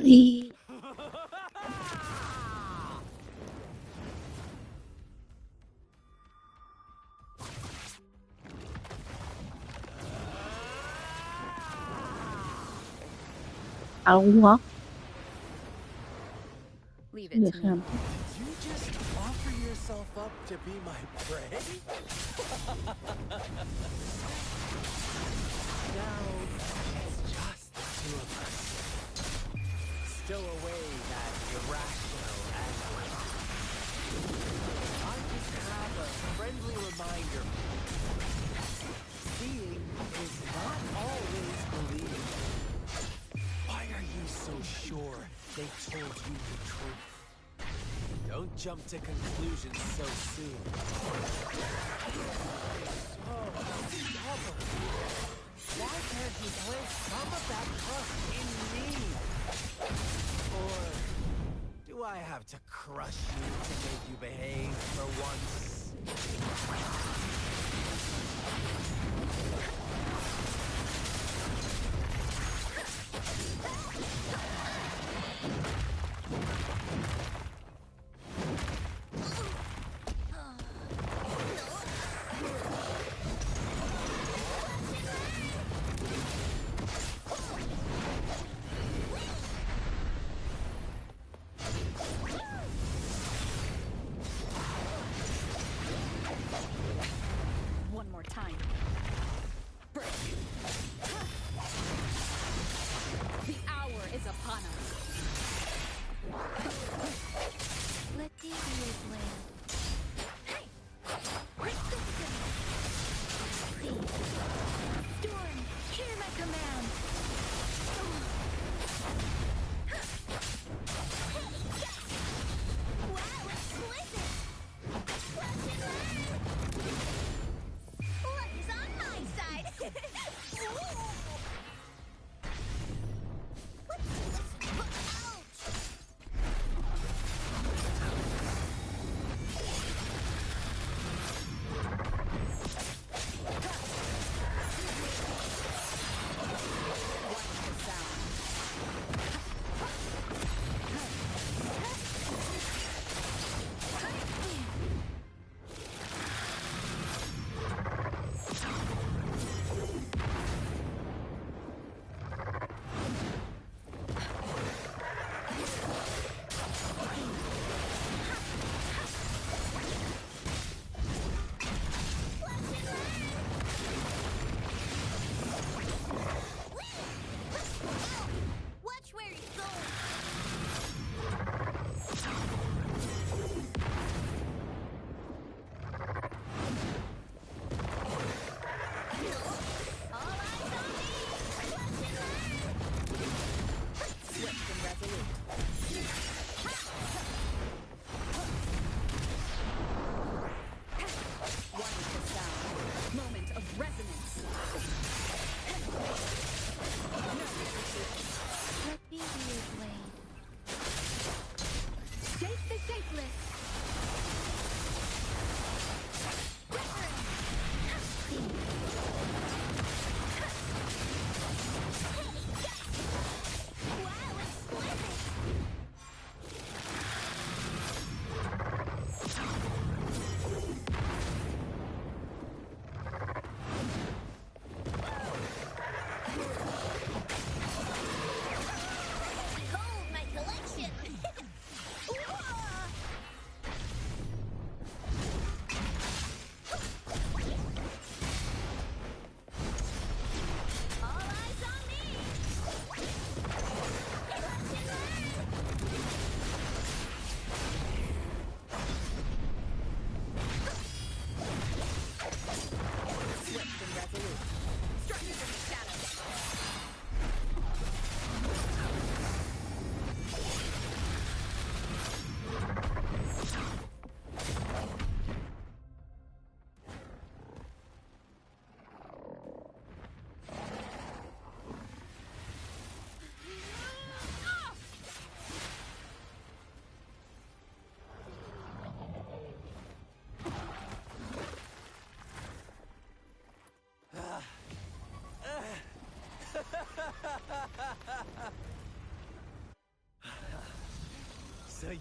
Y agua. Leave it to me. Dejando. Did you just offer yourself up to be my prey? Now, it's just the two of us. Still away that irrational anger. I just have a friendly reminder. Seeing is not always believing. Why are you so sure they told you the truth? Don't jump to conclusions so soon. Oh, stubborn. Why can't you place some of that trust in me? Or do I have to crush you to make you behave for once?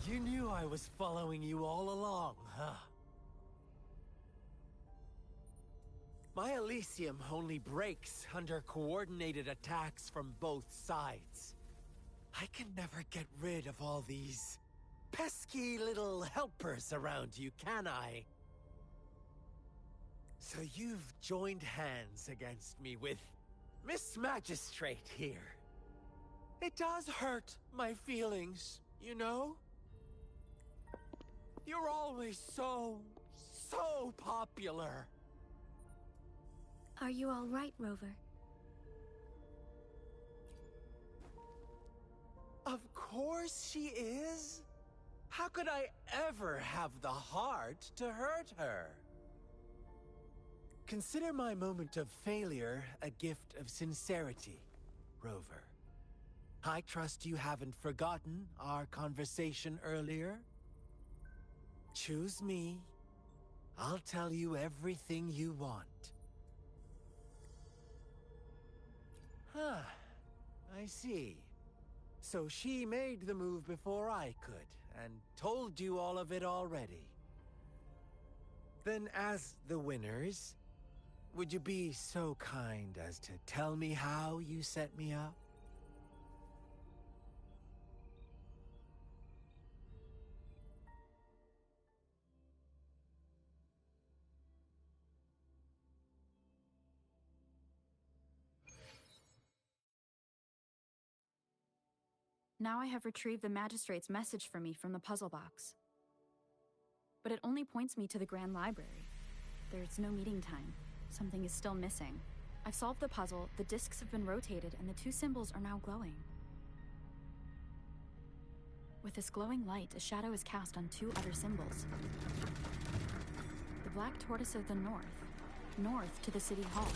You knew I was following you all along, huh? My Elysium only breaks under coordinated attacks from both sides. I can never get rid of all these pesky little helpers around you, can I? So you've joined hands against me with Miss Magistrate here. It does hurt my feelings, you know? You're always so popular. Are you all right, Rover? Of course she is. How could I ever have the heart to hurt her? Consider my moment of failure a gift of sincerity, Rover. I trust you haven't forgotten our conversation earlier. Choose me. I'll tell you everything you want. Huh. I see. So she made the move before I could, and told you all of it already. Then as the winners, would you be so kind as to tell me how you set me up? Now I have retrieved the Magistrate's message for me from the puzzle box. But it only points me to the Grand Library. There's no meeting time. Something is still missing. I've solved the puzzle, the discs have been rotated, and the two symbols are now glowing. With this glowing light, a shadow is cast on two other symbols. The Black Tortoise of the north to the City Hall.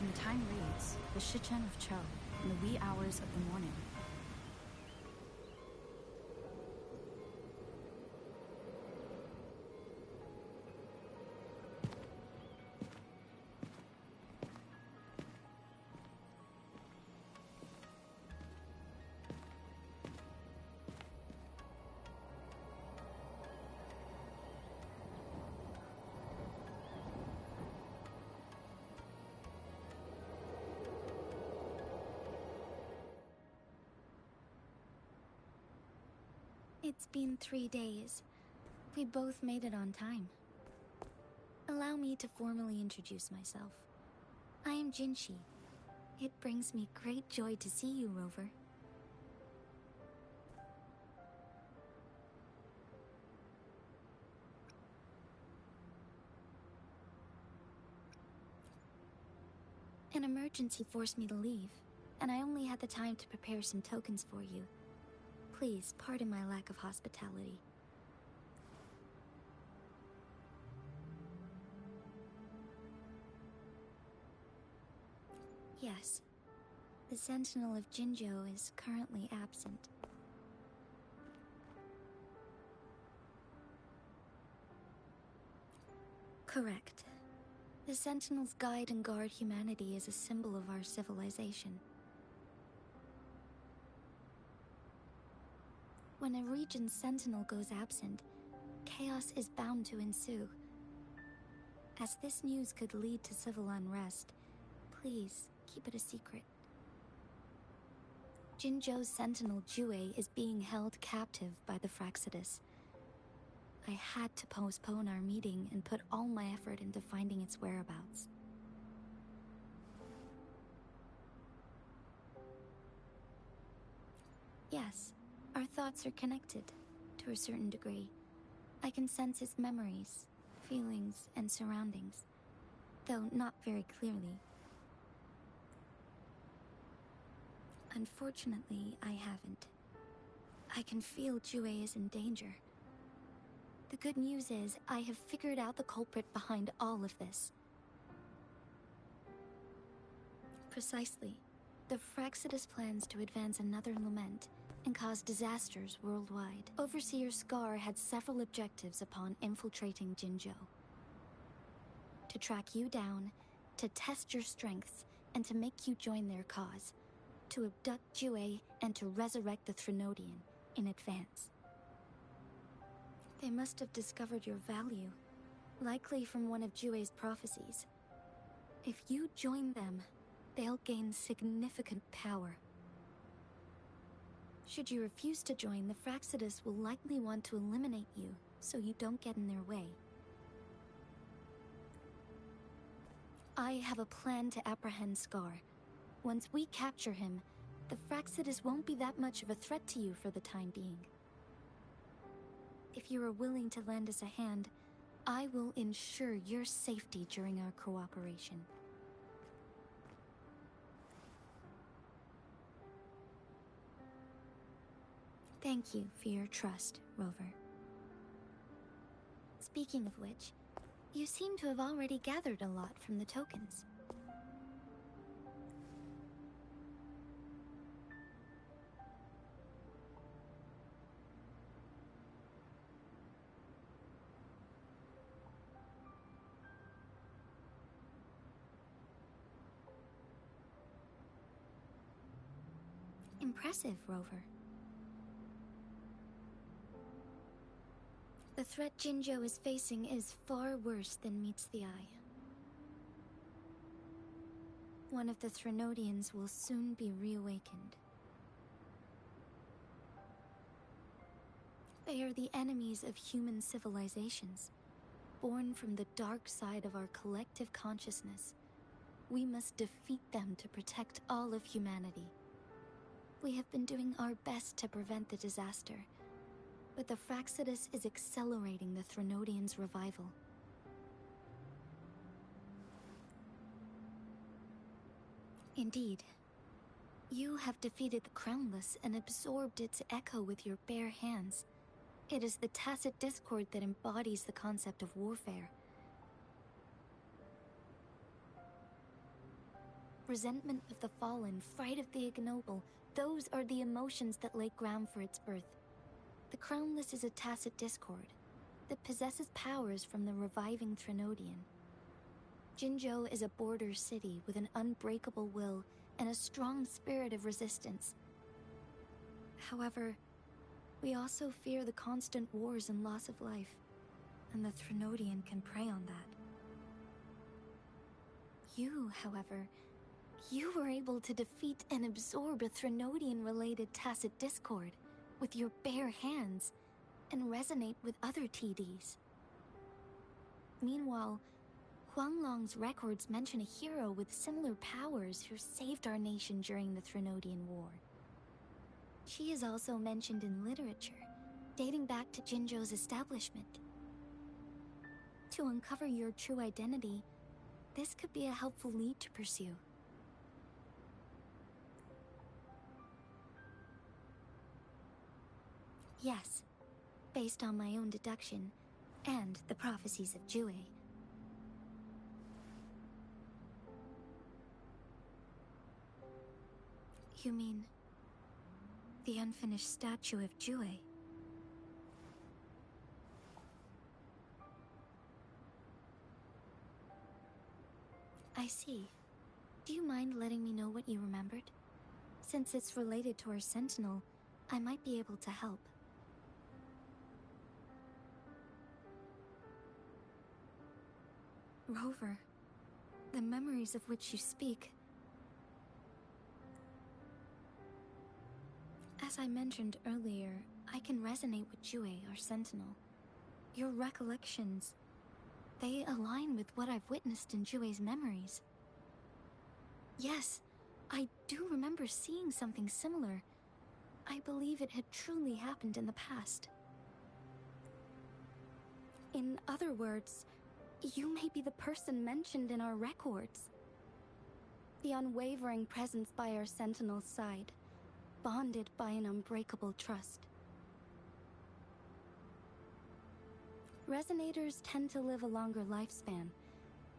And the time reads, the Shichen of Cho, in the wee hours of the morning. It's been 3 days. We both made it on time. Allow me to formally introduce myself. I am Jinshi. It brings me great joy to see you, Rover. An emergency forced me to leave, and I only had the time to prepare some tokens for you. Please, pardon my lack of hospitality. Yes, the Sentinel of Jinzhou is currently absent. Correct. The Sentinels guide and guard humanity as a symbol of our civilization. When a region's sentinel goes absent, chaos is bound to ensue. As this news could lead to civil unrest, please keep it a secret. Jinzhou's sentinel Jue is being held captive by the Fraxidus. I had to postpone our meeting and put all my effort into finding its whereabouts. Yes. Our thoughts are connected, to a certain degree. I can sense his memories, feelings, and surroundings, though not very clearly. Unfortunately, I haven't. I can feel Jue is in danger. The good news is, I have figured out the culprit behind all of this. Precisely. The Fraxidus plans to advance another lament and cause disasters worldwide. Overseer Scar had several objectives upon infiltrating Jinzhou. To track you down, to test your strengths, and to make you join their cause. To abduct Jue and to resurrect the Threnodian, in advance. They must have discovered your value, likely from one of Jue's prophecies. If you join them, they'll gain significant power. Should you refuse to join, the Fraxidus will likely want to eliminate you, so you don't get in their way. I have a plan to apprehend Scar. Once we capture him, the Fraxidus won't be that much of a threat to you for the time being. If you are willing to lend us a hand, I will ensure your safety during our cooperation. Thank you for your trust, Rover. Speaking of which, you seem to have already gathered a lot from the tokens. Impressive, Rover. The threat Jinzhou is facing is far worse than meets the eye. One of the Threnodians will soon be reawakened. They are the enemies of human civilizations, born from the dark side of our collective consciousness. We must defeat them to protect all of humanity. We have been doing our best to prevent the disaster, but the Fraxidus is accelerating the Threnodians' revival. Indeed, you have defeated the Crownless and absorbed its echo with your bare hands. It is the tacit discord that embodies the concept of warfare. Resentment of the fallen, fright of the ignoble, those are the emotions that lay ground for its birth. The Crownless is a tacit discord that possesses powers from the reviving Threnodian. Jinzhou is a border city with an unbreakable will and a strong spirit of resistance. However, we also fear the constant wars and loss of life, and the Threnodian can prey on that. You, however, you were able to defeat and absorb a Threnodian-related tacit discord with your bare hands and resonate with other TDs. Meanwhile, Huanglong's records mention a hero with similar powers who saved our nation during the Threnodian War. She is also mentioned in literature, dating back to Jinzhou's establishment. To uncover your true identity, this could be a helpful lead to pursue. Yes, based on my own deduction, and the prophecies of Jue. You mean the unfinished statue of Jue? I see. Do you mind letting me know what you remembered? Since it's related to our sentinel, I might be able to help. Rover, the memories of which you speak. As I mentioned earlier, I can resonate with Jue, our sentinel. Your recollections, they align with what I've witnessed in Jue's memories. Yes, I do remember seeing something similar. I believe it had truly happened in the past. In other words, you may be the person mentioned in our records. The unwavering presence by our sentinel's side, bonded by an unbreakable trust. Resonators tend to live a longer lifespan,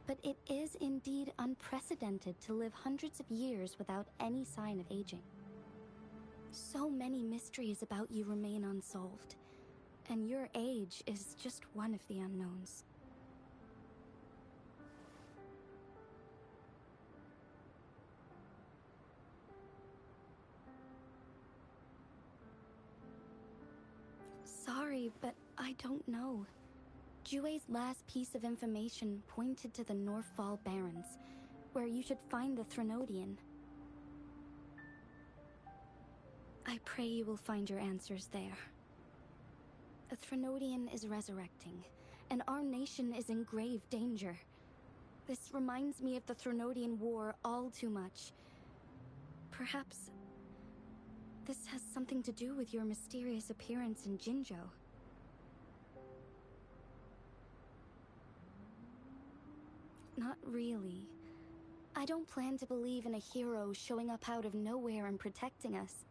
but it is indeed unprecedented to live hundreds of years without any sign of aging. So many mysteries about you remain unsolved, and your age is just one of the unknowns. sorry, but I don't know. Jue's last piece of information pointed to the Northfall Barrens, where you should find the Threnodian. I pray you will find your answers there. The Threnodian is resurrecting, and our nation is in grave danger. This reminds me of the Threnodian War all too much. Perhaps this has something to do with your mysterious appearance in Jinzhou. Not really. I don't plan to believe in a hero showing up out of nowhere and protecting us.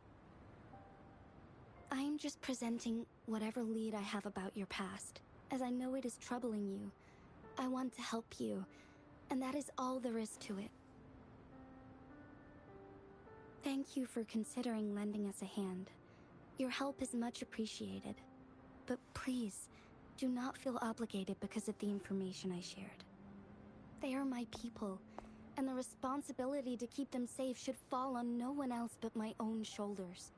I am just presenting whatever lead I have about your past, as I know it is troubling you. I want to help you, and that is all there is to it. Thank you for considering lending us a hand. Your help is much appreciated. But please, do not feel obligated because of the information I shared. They are my people, and the responsibility to keep them safe should fall on no one else but my own shoulders.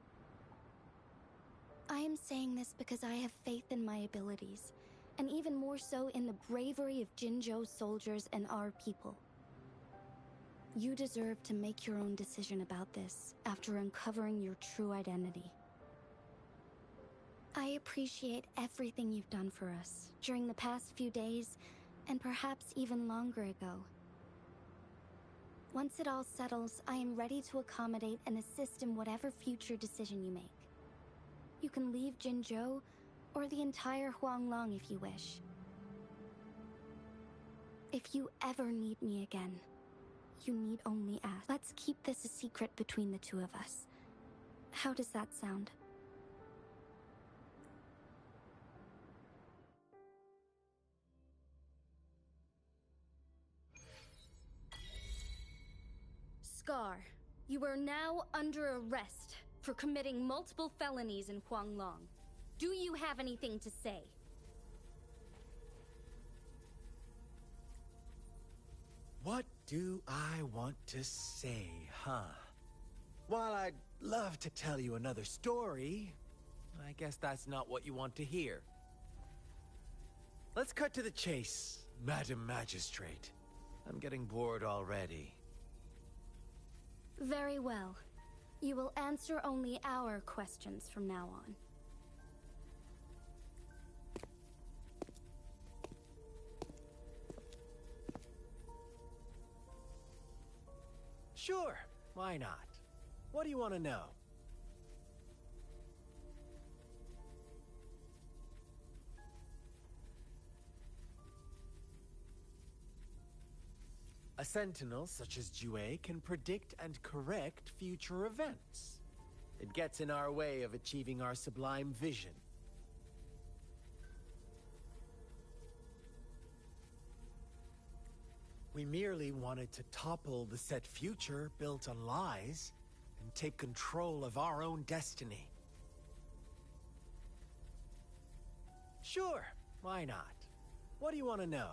I am saying this because I have faith in my abilities, and even more so in the bravery of Jinzhou's soldiers and our people. You deserve to make your own decision about this after uncovering your true identity. I appreciate everything you've done for us during the past few days, and perhaps even longer ago. Once it all settles, I am ready to accommodate and assist in whatever future decision you make. You can leave Jinzhou, or the entire Huanglong if you wish. If you ever need me again, you need only ask. Let's keep this a secret between the two of us. How does that sound? Scar, you are now under arrest for committing multiple felonies in Huanglong. Do you have anything to say? What do I want to say, huh? While I'd love to tell you another story, I guess that's not what you want to hear. Let's cut to the chase, Madam Magistrate. I'm getting bored already. Very well. You will answer only our questions from now on. Sure, why not? What do you want to know? A sentinel such as Jue can predict and correct future events. It gets in our way of achieving our sublime vision. We merely wanted to topple the set future built on lies and take control of our own destiny. Sure, why not? What do you want to know?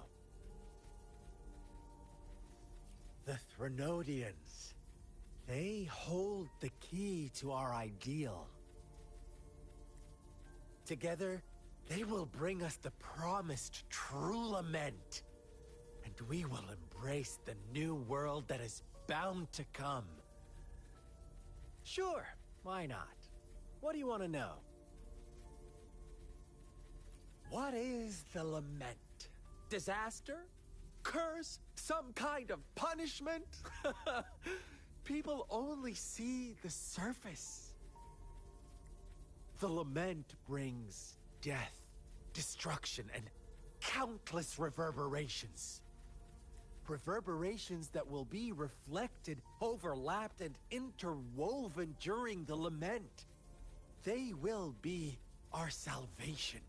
The Threnodians. They hold the key to our ideal. Together, they will bring us the promised true lament. And we will embrace the new world that is bound to come. Sure, why not? What do you want to know? What is the lament? Disaster? Curse? Some kind of punishment? People only see the surface. The lament brings death, destruction, and countless reverberations. Reverberations that will be reflected, overlapped, and interwoven during the lament. They will be our salvation.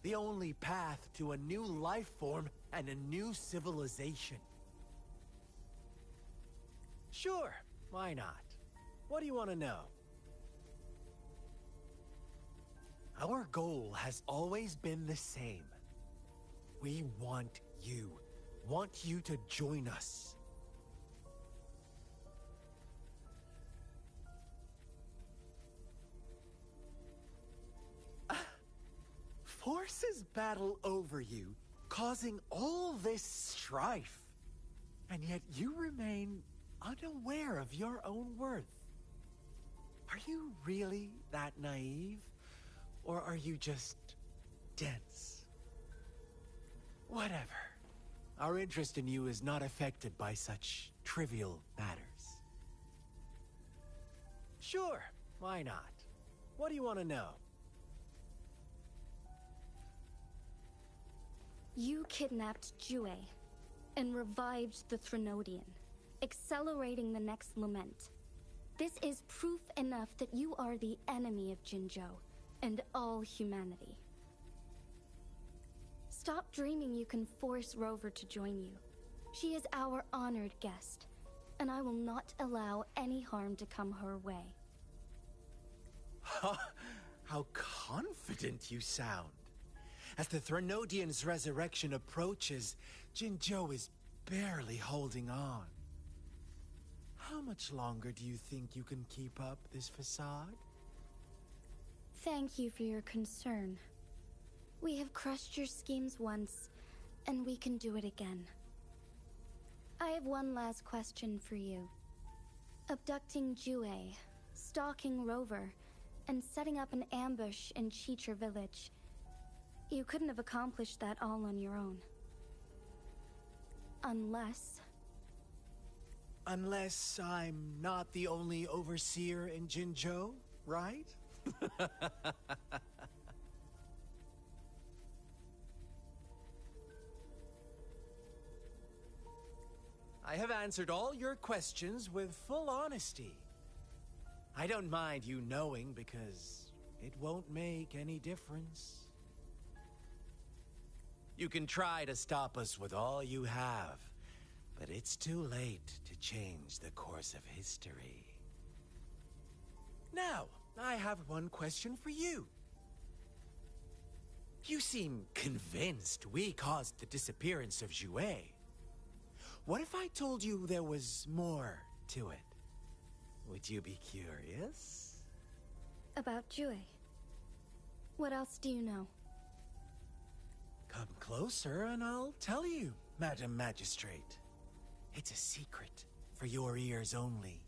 The only path to a new life form and a new civilization. Sure, why not? What do you want to know? Our goal has always been the same. We want you to join us. masses battle over you, causing all this strife. And yet you remain unaware of your own worth. Are you really that naive? Or are you just dense? Whatever. Our interest in you is not affected by such trivial matters. Sure, why not? What do you want to know? You kidnapped Jue and revived the Threnodian, accelerating the next lament. This is proof enough that you are the enemy of Jinzhou and all humanity. Stop dreaming you can force Rover to join you. She is our honored guest, and I will not allow any harm to come her way. How confident you sound. As the Threnodian's resurrection approaches, Jinzhou is barely holding on. How much longer do you think you can keep up this facade? Thank you for your concern. We have crushed your schemes once, and we can do it again. I have one last question for you. Abducting Jue, stalking Rover, and setting up an ambush in Chicha village. You couldn't have accomplished that all on your own. Unless I'm not the only overseer in Jinzhou, right? I have answered all your questions with full honesty. I don't mind you knowing because it won't make any difference. You can try to stop us with all you have, but it's too late to change the course of history. Now, I have one question for you. You seem convinced we caused the disappearance of Jue. What if I told you there was more to it? Would you be curious? About Jue. What else do you know? Come closer and I'll tell you, Madam Magistrate. It's a secret for your ears only.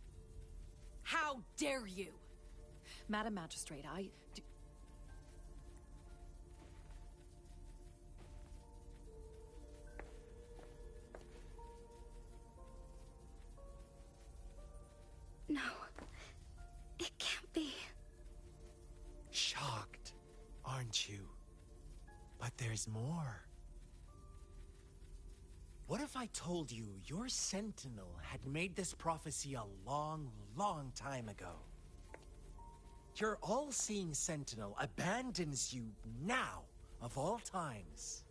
How dare you? Madam Magistrate, No. It can't be. Shocked, aren't you? But there's more. What if I told you your sentinel had made this prophecy a long, long time ago? Your all-seeing sentinel abandons you now, of all times.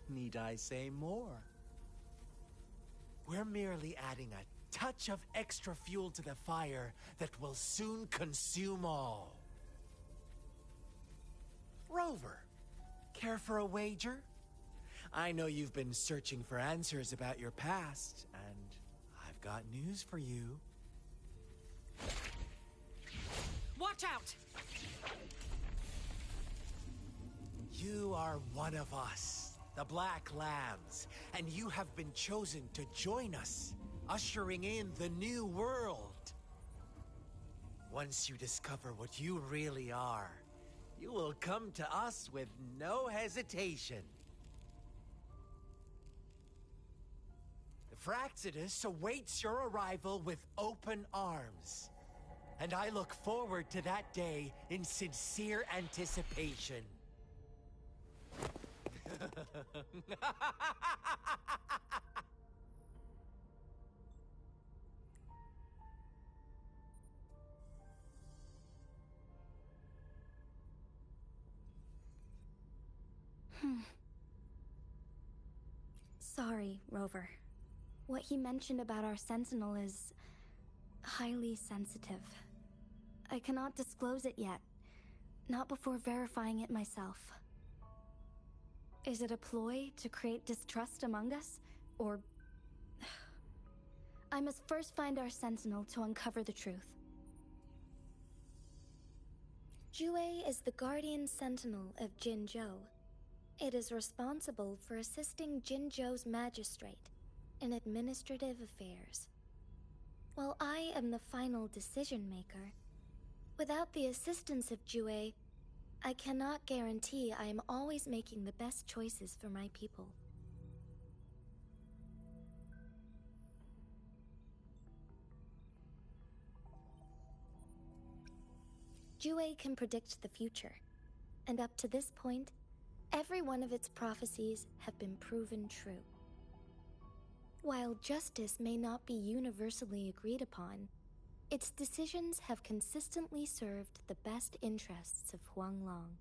Need I say more? We're merely adding a touch of extra fuel to the fire that will soon consume all. Rover, care for a wager? I know you've been searching for answers about your past, and I've got news for you. watch out! You are one of us, the Black Lambs, and you have been chosen to join us, ushering in the new world. Once you discover what you really are, you will come to us with no hesitation. The Fraxidus awaits your arrival with open arms, and I look forward to that day in sincere anticipation. Sorry, Rover. What he mentioned about our sentinel is highly sensitive. I cannot disclose it yet, not before verifying it myself. Is it a ploy to create distrust among us, or... I must first find our sentinel to uncover the truth. Jue is the guardian sentinel of Jinzhou. It is responsible for assisting Jinzhou's magistrate in administrative affairs. While I am the final decision maker, without the assistance of Jue, I cannot guarantee I am always making the best choices for my people. Jue can predict the future, and up to this point, every one of its prophecies have been proven true. While justice may not be universally agreed upon, its decisions have consistently served the best interests of Huanglong.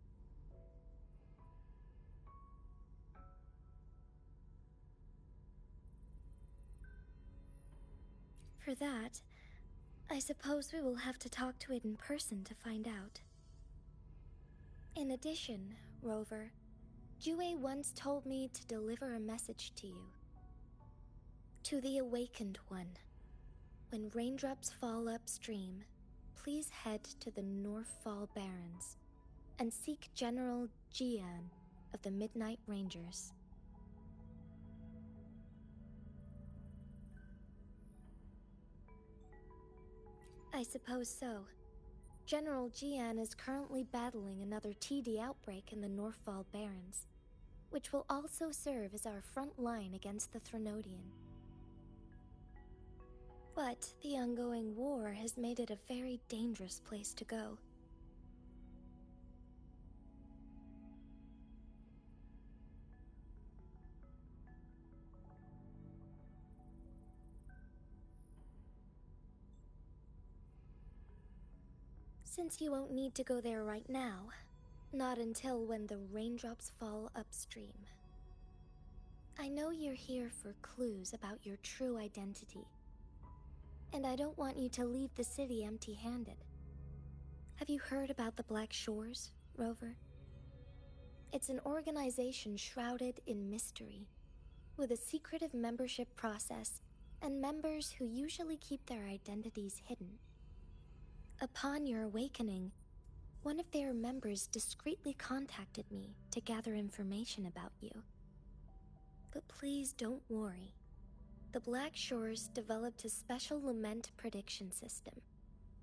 For that, I suppose we will have to talk to it in person to find out. In addition, Rover, Jue once told me to deliver a message to you. To the Awakened One. When raindrops fall upstream, please head to the Northfall Barrens and seek General Jian of the Midnight Rangers. I suppose so. General Jian is currently battling another TD outbreak in the Northfall Barrens, which will also serve as our front line against the Threnodian. But the ongoing war has made it a very dangerous place to go. Since you won't need to go there right now, not until when the raindrops fall upstream. I know you're here for clues about your true identity, and I don't want you to leave the city empty-handed. Have you heard about the Black Shores, Rover? It's an organization shrouded in mystery, with a secretive membership process and members who usually keep their identities hidden. Upon your awakening, one of their members discreetly contacted me to gather information about you. But please don't worry. The Black Shores developed a special lament prediction system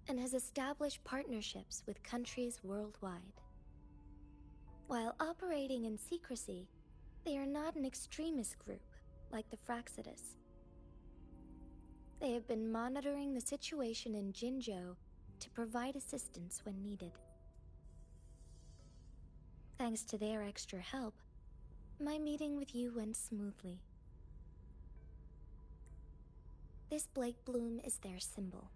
and has established partnerships with countries worldwide. While operating in secrecy, they are not an extremist group like the Fraxidus. They have been monitoring the situation in Jinzhou to provide assistance when needed. Thanks to their extra help, my meeting with you went smoothly. This Blake Bloom is their symbol.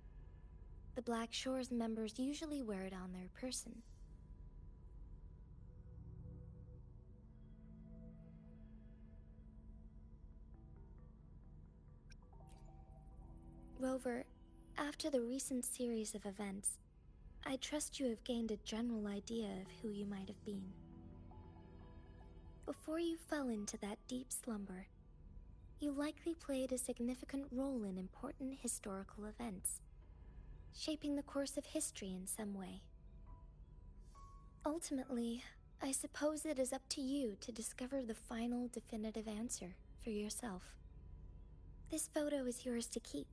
The Black Shores members usually wear it on their person. Rover, after the recent series of events, I trust you have gained a general idea of who you might have been. Before you fell into that deep slumber, you likely played a significant role in important historical events, shaping the course of history in some way. Ultimately, I suppose it is up to you to discover the final definitive answer for yourself. This photo is yours to keep.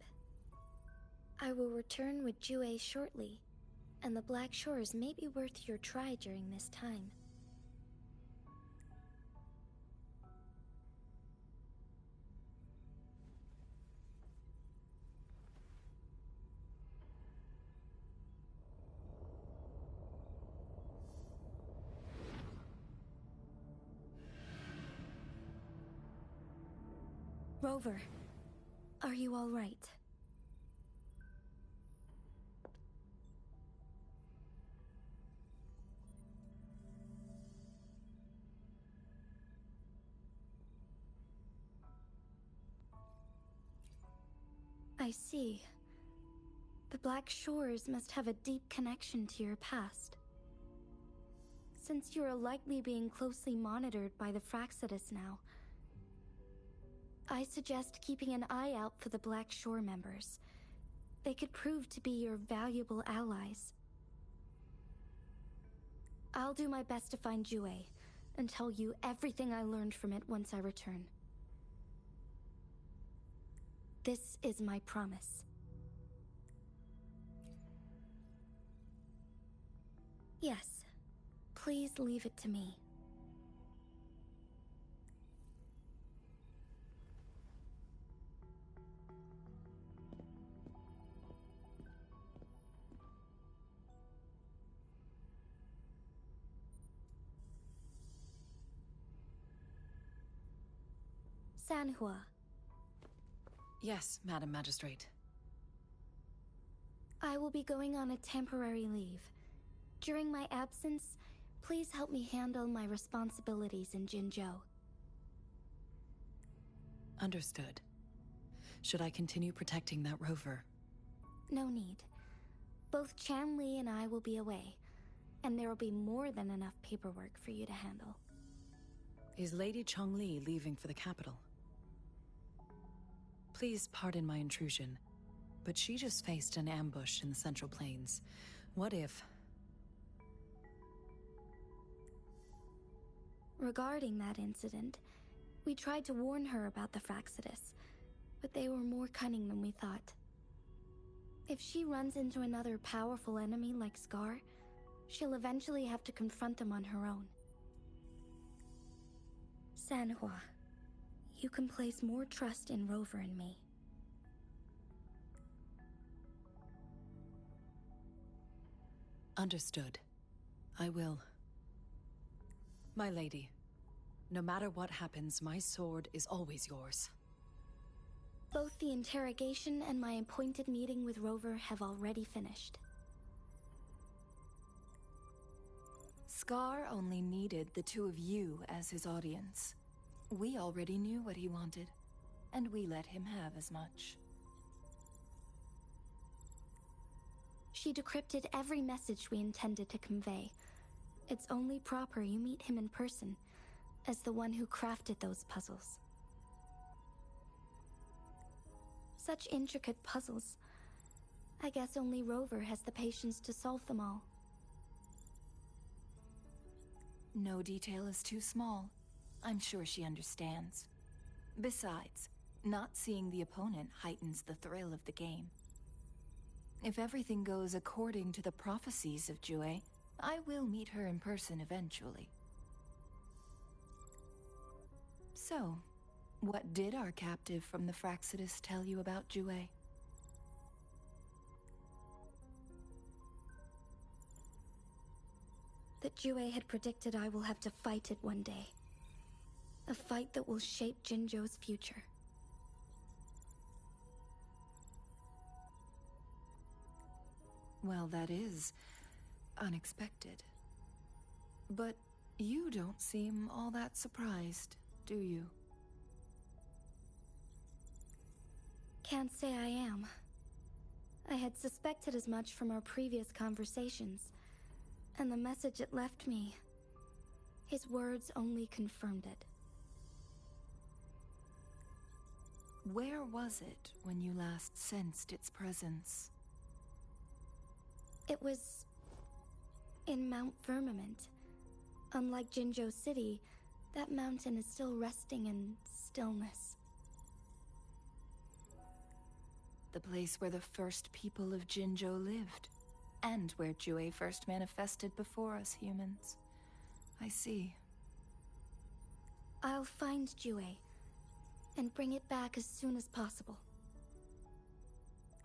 I will return with Jue shortly, and the Black Shores may be worth your try during this time. Rover, are you all right? I see. The Black Shores must have a deep connection to your past. Since you are likely being closely monitored by the Fraxidus now, I suggest keeping an eye out for the Black Shore members. They could prove to be your valuable allies. I'll do my best to find Jue, and tell you everything I learned from it once I return. This is my promise. Yes, please leave it to me. Sanhua. Yes, Madam Magistrate. I will be going on a temporary leave. During my absence, please help me handle my responsibilities in Jinzhou. Understood. Should I continue protecting that rover? No need. Both Chanli and I will be away, and there will be more than enough paperwork for you to handle. Is Lady Chongli leaving for the capital? Please pardon my intrusion, but she just faced an ambush in the Central Plains. What if... Regarding that incident, we tried to warn her about the Fraxidus, but they were more cunning than we thought. If she runs into another powerful enemy like Scar, she'll eventually have to confront them on her own. Sanhua, you can place more trust in Rover and me. Understood. I will. My lady, no matter what happens, my sword is always yours. Both the interrogation and my appointed meeting with Rover have already finished. Scar only needed the two of you as his audience. We already knew what he wanted, and we let him have as much. She decrypted every message we intended to convey. It's only proper you meet him in person, as the one who crafted those puzzles. Such intricate puzzles. I guess only Rover has the patience to solve them all. No detail is too small. I'm sure she understands. Besides, not seeing the opponent heightens the thrill of the game. If everything goes according to the prophecies of Jue, I will meet her in person eventually. So, what did our captive from the Fraxidus tell you about Jue? That Jue had predicted I will have to fight it one day. A fight that will shape Jinzhou's future. Well, that is unexpected. But you don't seem all that surprised, do you? Can't say I am. I had suspected as much from our previous conversations, and the message it left me, his words only confirmed it. Where was it when you last sensed its presence? It was in Mount Firmament. Unlike Jinzhou City, that mountain is still resting in stillness. The place where the first people of Jinzhou lived, and where Jue first manifested before us humans. I see. I'll find Jue, and bring it back as soon as possible.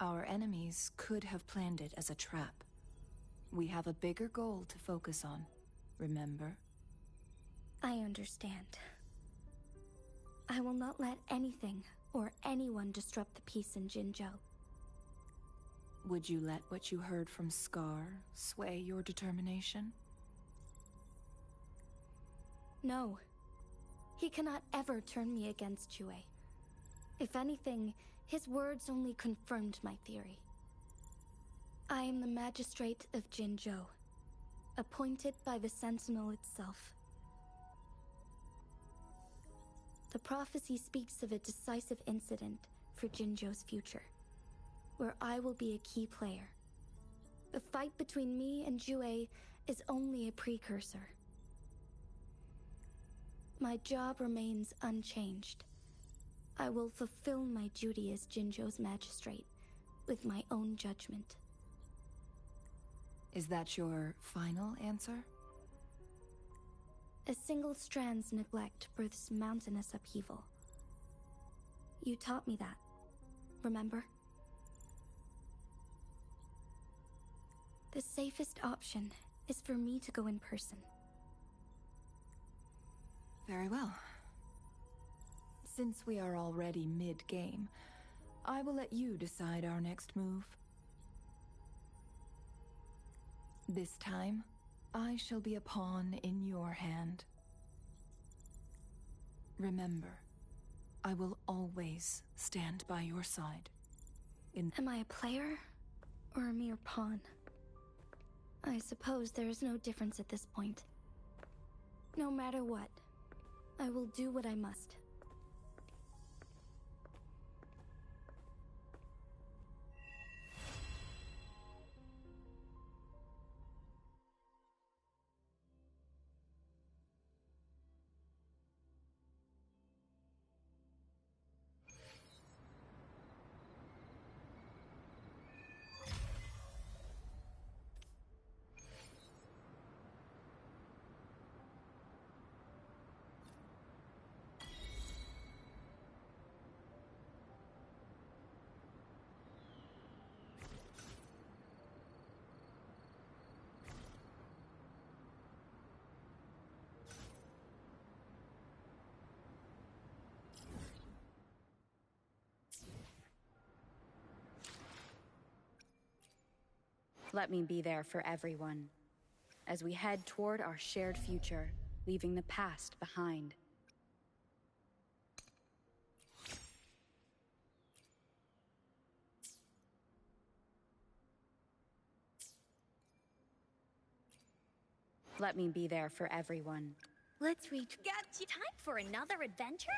Our enemies could have planned it as a trap. We have a bigger goal to focus on, remember? I understand. I will not let anything or anyone disrupt the peace in Jinzhou. Would you let what you heard from Scar sway your determination? No. He cannot ever turn me against Jue. If anything, his words only confirmed my theory. I am the Magistrate of Jinzhou, appointed by the Sentinel itself. The prophecy speaks of a decisive incident for Jinzhou's future, where I will be a key player. The fight between me and Jue is only a precursor. My job remains unchanged. I will fulfill my duty as Jinzhou's magistrate with my own judgment. Is that your final answer? A single strand's neglect births mountainous upheaval. You taught me that, remember? The safest option is for me to go in person. Very well. Since we are already mid-game, I will let you decide our next move. This time, I shall be a pawn in your hand. Remember, I will always stand by your side. Am I a player or a mere pawn? I suppose there is no difference at this point. No matter what, I will do what I must. Let me be there for everyone, as we head toward our shared future, leaving the past behind. Let me be there for everyone. Let's reach. Got time for another adventure?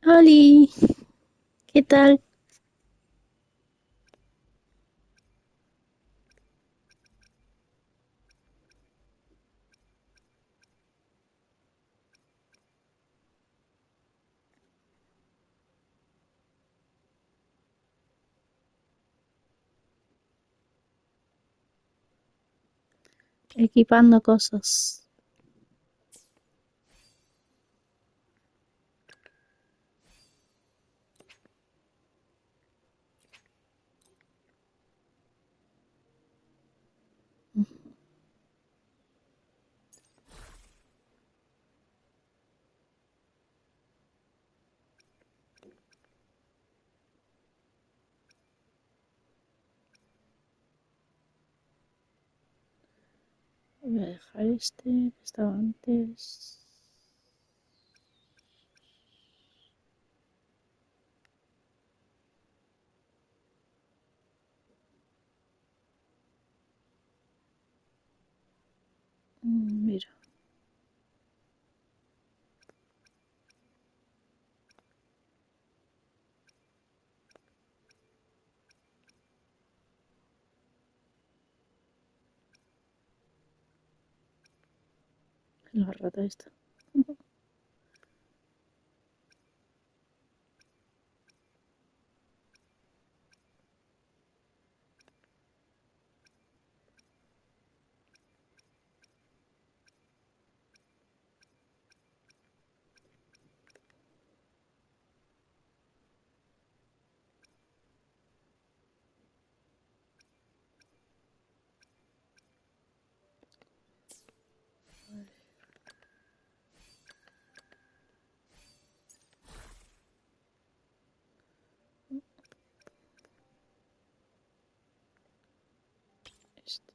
Oli, ¿qué tal? Equipando cosas. Voy a dejar este que estaba antes. Mira. La rata esta. Este.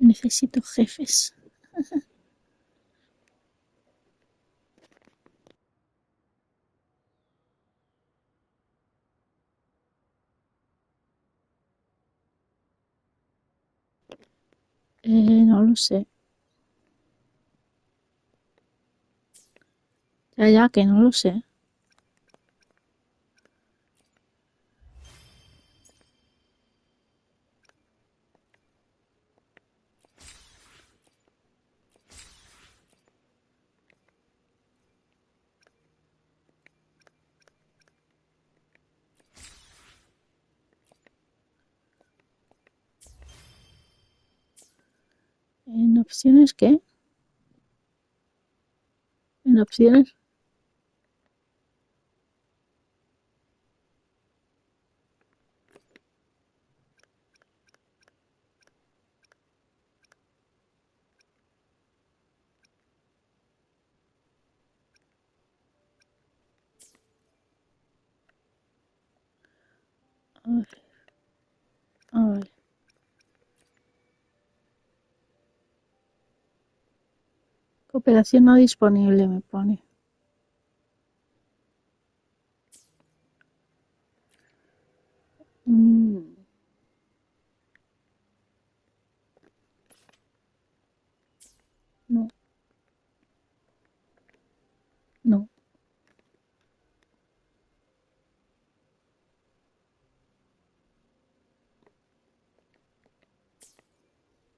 Necesito jefes. No lo sé. Ya, que no lo sé. ¿En opciones qué? ¿En opciones? Ay. Ay. Cooperación no disponible, me pone. Mm, no, no.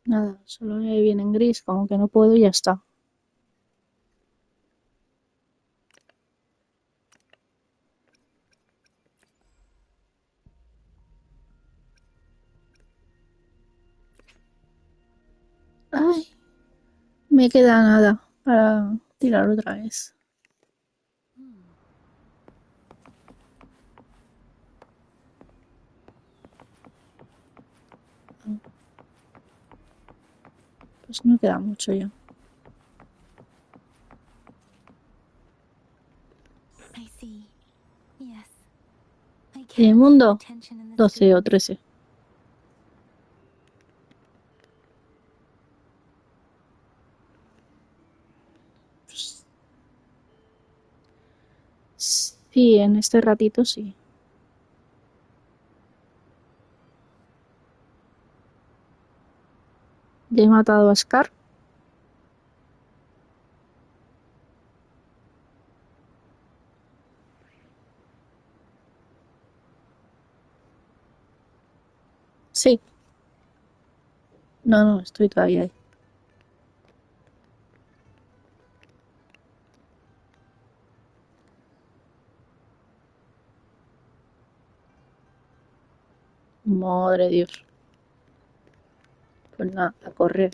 Nada, solo me viene en gris, como que no puedo y ya está. Ay, me queda nada para tirar otra vez. Pues no queda mucho ya. I see. Yes. I ¿El can't mundo? feel tension in the 12 o stream. 13. Pues, sí, en este ratito sí. Ya he matado a Scar. Sí. No, estoy todavía ahí. Madre Dios. Pues nada, a correr.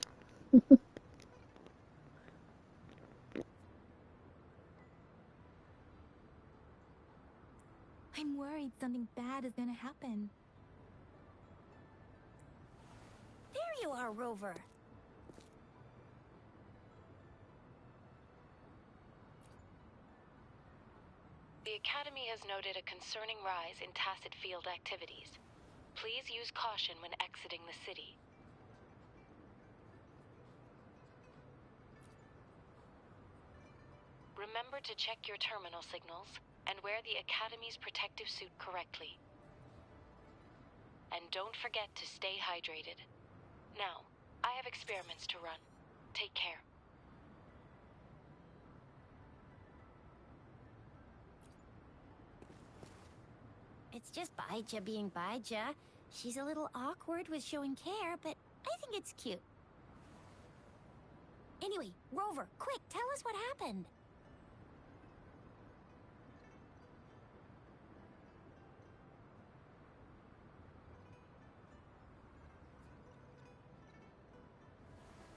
I'm worried something bad is gonna happen. There you are, Rover. The Academy has noted a concerning rise in tacit field activities. Please use caution when exiting the city. Remember to check your terminal signals and wear the Academy's protective suit correctly. And don't forget to stay hydrated. Now, I have experiments to run. Take care. It's just Baija being Baija. She's a little awkward with showing care, but I think it's cute. Anyway, Rover, quick, tell us what happened.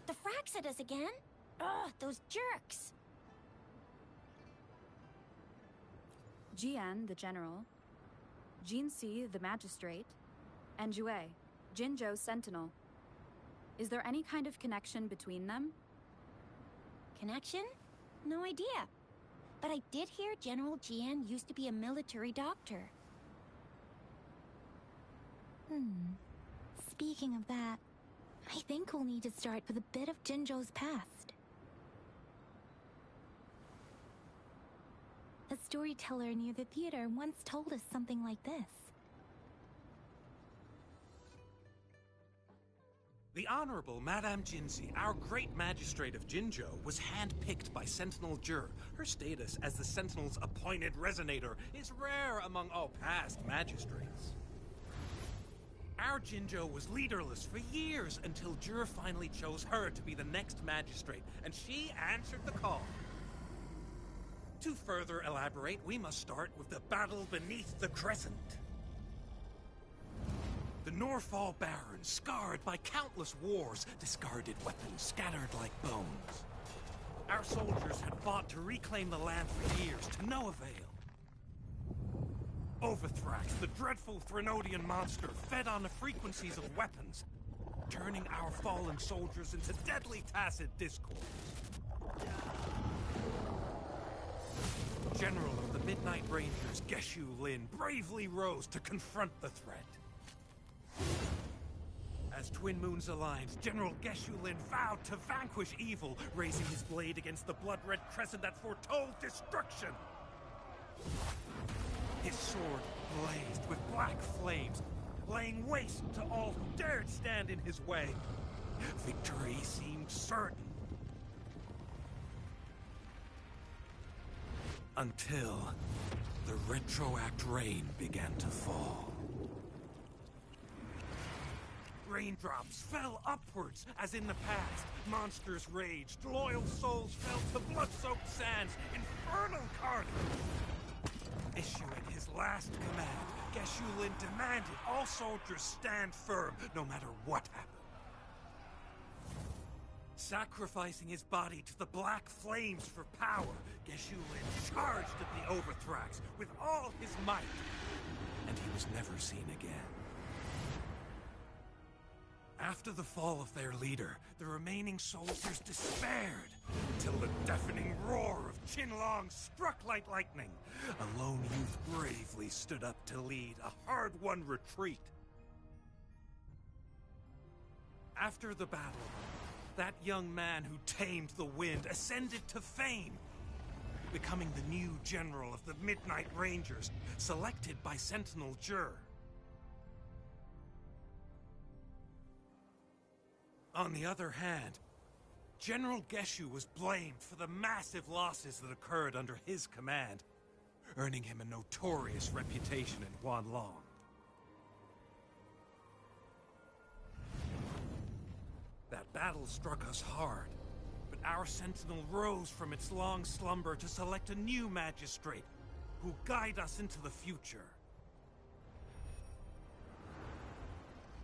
The Fraxidus again? Ugh, those jerks! Jian, the general, Jinsi, the magistrate, and Jue, Jinzhou's sentinel. Is there any kind of connection between them? Connection? No idea. But I did hear General Jian used to be a military doctor. Speaking of that, I think we'll need to start with a bit of Jinzhou's past. A storyteller near the theater once told us something like this. The Honorable Madame Jinzi, our great magistrate of Jinzhou, was handpicked by Sentinel Jur. Her status as the Sentinel's appointed resonator is rare among all past magistrates. Our Jinzhou was leaderless for years until Jur finally chose her to be the next magistrate, and she answered the call. To further elaborate, we must start with the battle beneath the Crescent. The Norfall Barons, scarred by countless wars, discarded weapons scattered like bones. Our soldiers had fought to reclaim the land for years, to no avail. Overthrax, the dreadful Threnodian monster, fed on the frequencies of weapons, turning our fallen soldiers into deadly tacit discord. General of the Midnight Rangers, Geshu Lin, bravely rose to confront the threat. As Twin Moons aligned, General Geshu Lin vowed to vanquish evil, raising his blade against the blood-red crescent that foretold destruction. His sword blazed with black flames, laying waste to all who dared stand in his way. Victory seemed certain. Until the retroact rain began to fall. Raindrops fell upwards, as in the past. Monsters raged, loyal souls fell to blood-soaked sands, infernal carnage. Issuing his last command, Geshu Lin demanded all soldiers stand firm, no matter what happened. Sacrificing his body to the black flames for power, Geshu Lin charged at the Overthrax with all his might, and he was never seen again. After the fall of their leader, the remaining soldiers despaired, until the deafening roar of Qinlong struck like lightning. A lone youth bravely stood up to lead a hard-won retreat. After the battle, that young man who tamed the wind ascended to fame, becoming the new general of the Midnight Rangers, selected by Sentinel Jur. On the other hand, General Geshu was blamed for the massive losses that occurred under his command, earning him a notorious reputation in Huanlong. That battle struck us hard, but our Sentinel rose from its long slumber to select a new magistrate who'll guide us into the future.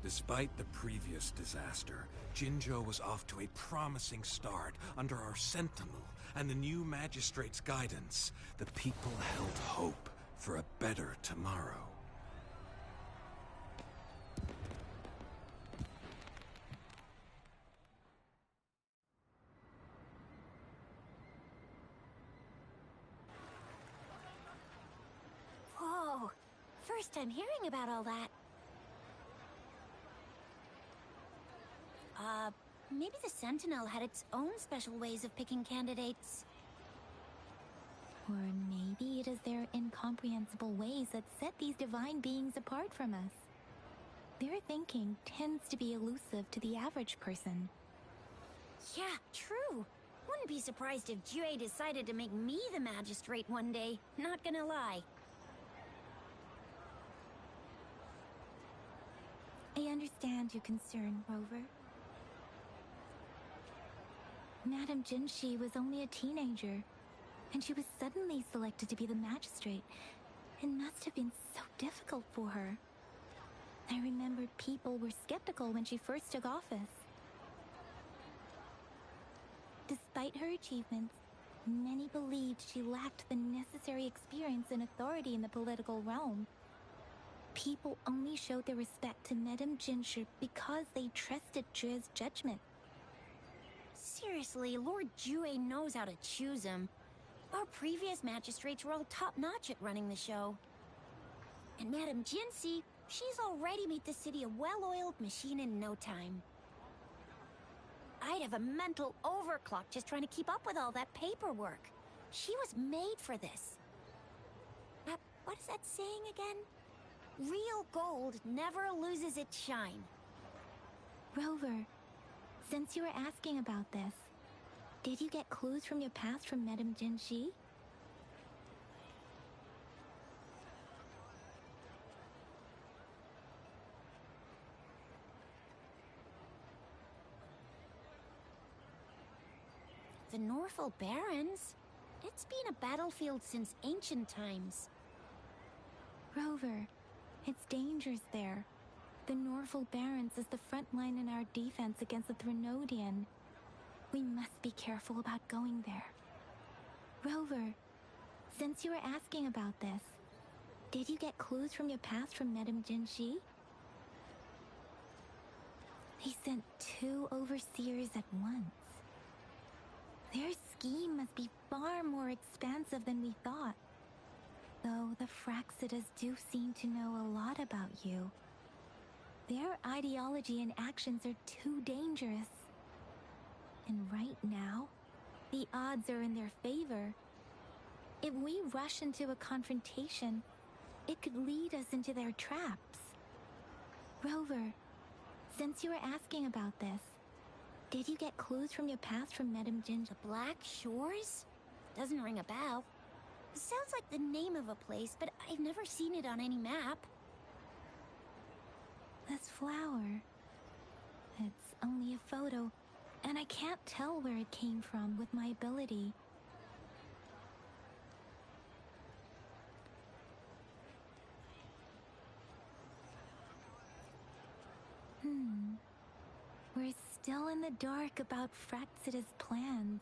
Despite the previous disaster, Jinzhou was off to a promising start under our Sentinel and the new magistrate's guidance. The people held hope for a better tomorrow. Whoa! First time hearing about all that. Maybe the Sentinel had its own special ways of picking candidates. Or maybe it is their incomprehensible ways that set these divine beings apart from us. Their thinking tends to be elusive to the average person. Yeah, true. Wouldn't be surprised if Jue decided to make me the magistrate one day. Not gonna lie. I understand your concern, Rover. Madame Jinshi was only a teenager, and she was suddenly selected to be the magistrate. It must have been so difficult for her. I remember people were skeptical when she first took office. Despite her achievements, many believed she lacked the necessary experience and authority in the political realm. People only showed their respect to Madame Jinshi because they trusted Jue's judgment. Seriously, Lord Jue knows how to choose him. Our previous magistrates were all top-notch at running the show. And Madame Jinshi, she's already made the city a well-oiled machine in no time. I'd have a mental overclock just trying to keep up with all that paperwork. She was made for this. What is that saying again? Real gold never loses its shine. Rover, since you were asking about this, did you get clues from your past from Madame Jinshi? The Norful Barrens? It's been a battlefield since ancient times. Rover, it's dangerous there. The Norful Barrens is the front line in our defense against the Threnodian. We must be careful about going there. Rover, since you were asking about this, did you get clues from your past from Madame Jinshi? They sent 2 overseers at once. Their scheme must be far more expansive than we thought. Though the Fraxidas do seem to know a lot about you. Their ideology and actions are too dangerous. And right now, the odds are in their favor. If we rush into a confrontation, it could lead us into their traps. Rover, since you were asking about this, did you get clues from your past from Madame Jinja? The Black Shores? Doesn't ring a bell. Sounds like the name of a place, but I've never seen it on any map. This flower. It's only a photo, and I can't tell where it came from with my ability. We're still in the dark about Fraxida's plans,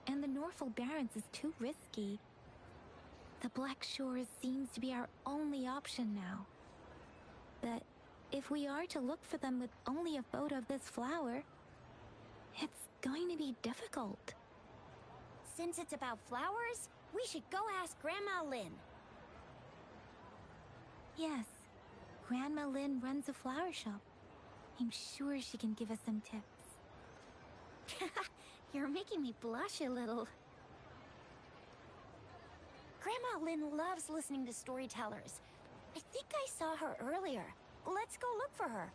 and the Norfolk Barrens is too risky. The Black Shores seems to be our only option now. But if we are to look for them with only a photo of this flower, it's going to be difficult. Since it's about flowers, we should go ask Grandma Lynn. Yes, Grandma Lynn runs a flower shop. I'm sure she can give us some tips. You're making me blush a little. Grandma Lynn loves listening to storytellers. I think I saw her earlier. Let's go look for her.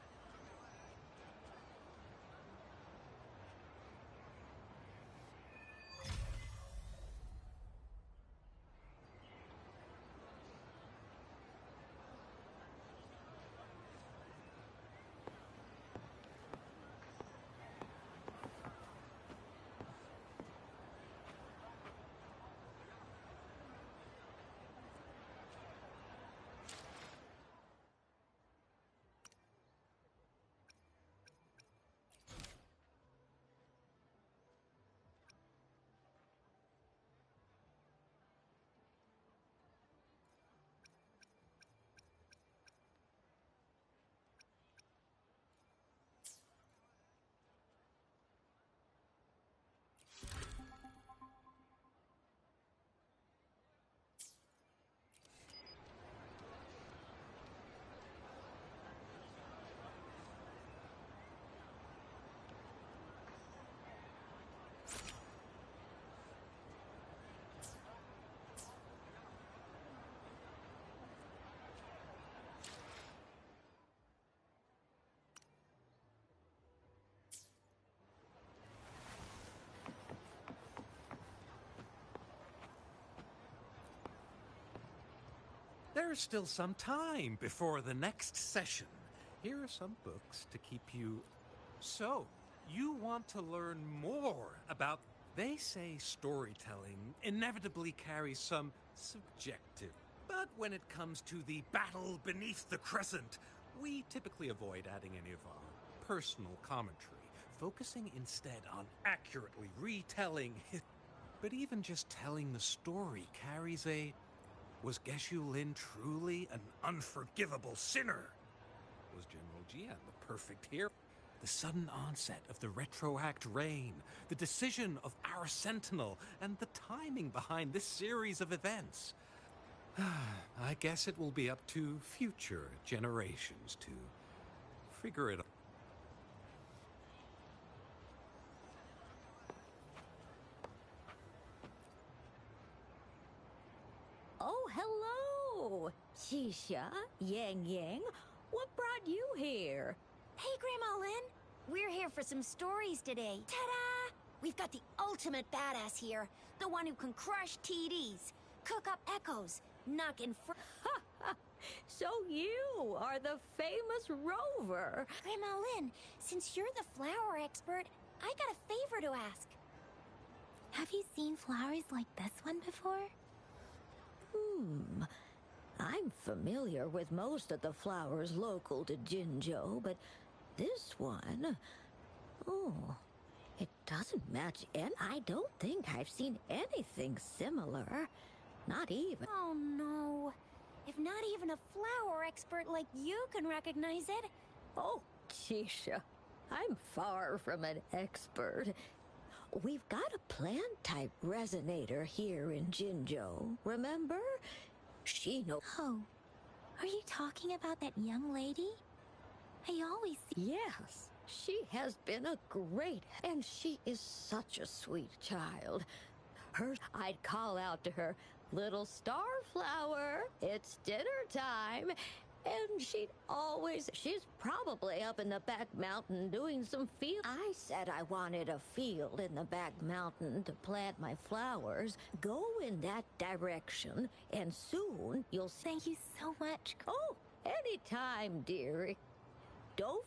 There's still some time before the next session. Here are some books to keep you... So, you want to learn more about... They say storytelling inevitably carries some subjective. But when it comes to the battle beneath the crescent, we typically avoid adding any of our personal commentary, focusing instead on accurately retelling it. But even just telling the story carries a... Was Geshu Lin truly an unforgivable sinner? Was General Jian the perfect hero? The sudden onset of the retroact rain, the decision of our sentinel, and the timing behind this series of events. I guess it will be up to future generations to figure it out. Oh, hello! Shisha, Yang Yang, what brought you here? Hey, Grandma Lynn. We're here for some stories today. Ta-da! We've got the ultimate badass here. The one who can crush TDs, cook up echoes, knock in So you are the famous Rover. Grandma Lynn, since you're the flower expert, I got a favor to ask. Have you seen flowers like this one before? I'm familiar with most of the flowers local to Jinzhou, but this one... Oh, it doesn't match, and I don't think I've seen anything similar. Not even. Oh, no. If not even a flower expert like you can recognize it. Oh, Chisha, I'm far from an expert. We've got a plant-type resonator here in Jinzhou, remember? She knows. Oh, are you talking about that young lady? I always see. Yes, she has been a great, and she is such a sweet child. I'd call out to her, "Little Starflower, it's dinner time." And she's probably up in the back mountain doing some field. I said I wanted a field in the back mountain to plant my flowers. Go in that direction, and soon you'll see. Thank you so much. Oh, anytime, dearie. Don't.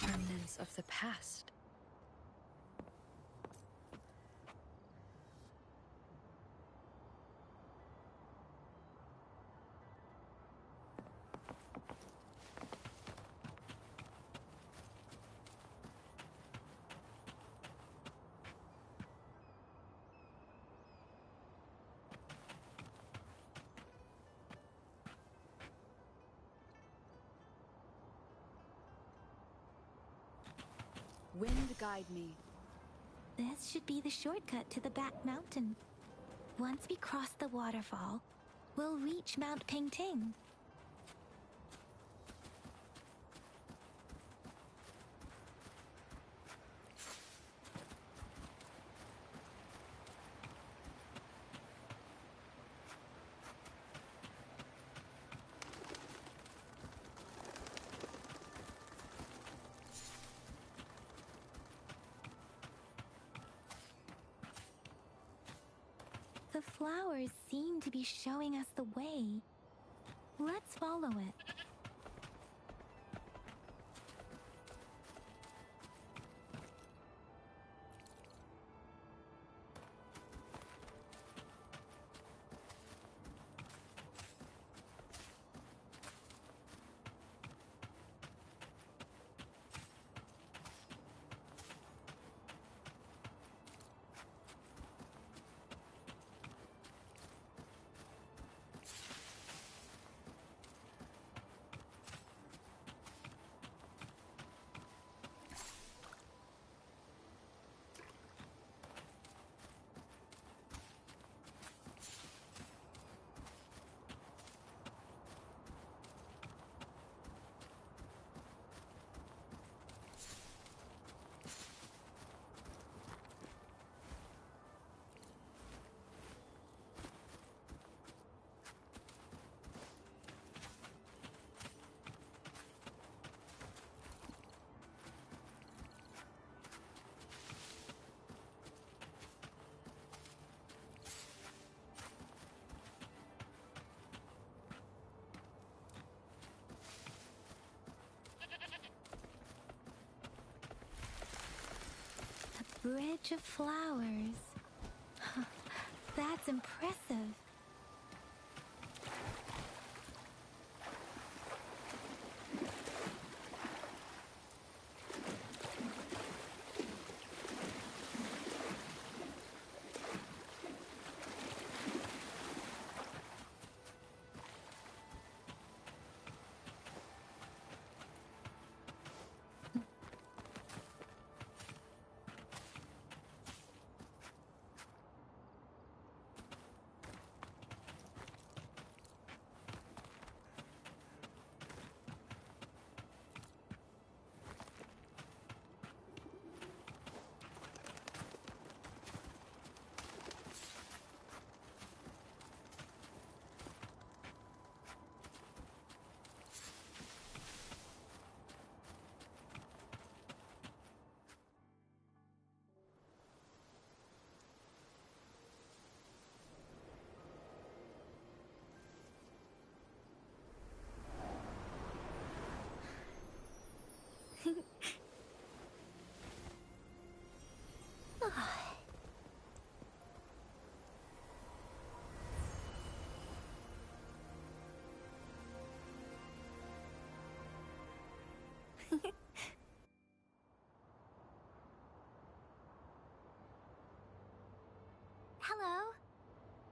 Remnants of the past. Wind guide me. This should be the shortcut to the back mountain. Once we cross the waterfall, we'll reach Mount Pingting. The flowers seem to be showing us the way. Let's follow it. Bridge of flowers. That's impressive.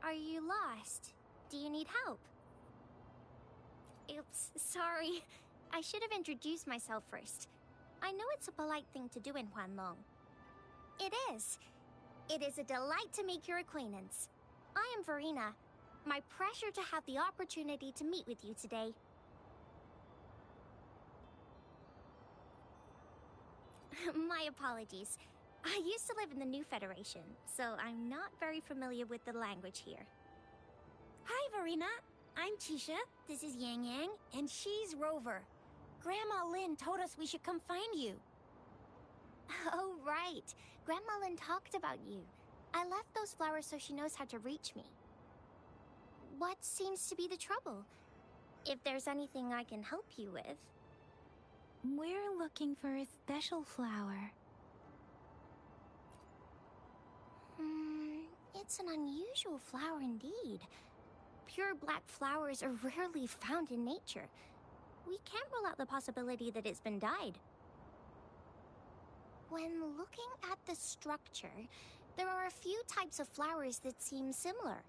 Are you lost? Do you need help? Oops, sorry. I should have introduced myself first. I know it's a polite thing to do in Huanlong. It is. It is a delight to make your acquaintance. I am Verena. My pleasure to have the opportunity to meet with you today. My apologies. I used to live in the New Federation, so I'm not very familiar with the language here. Hi, Verena. I'm Tisha. This is Yang Yang, and she's Rover. Grandma Lin told us we should come find you. Oh, right. Grandma Lin talked about you. I left those flowers so she knows how to reach me. What seems to be the trouble? If there's anything I can help you with. We're looking for a special flower. It's an unusual flower indeed. Pure black flowers are rarely found in nature. We can't rule out the possibility that it's been dyed. When looking at the structure, there are a few types of flowers that seem similar.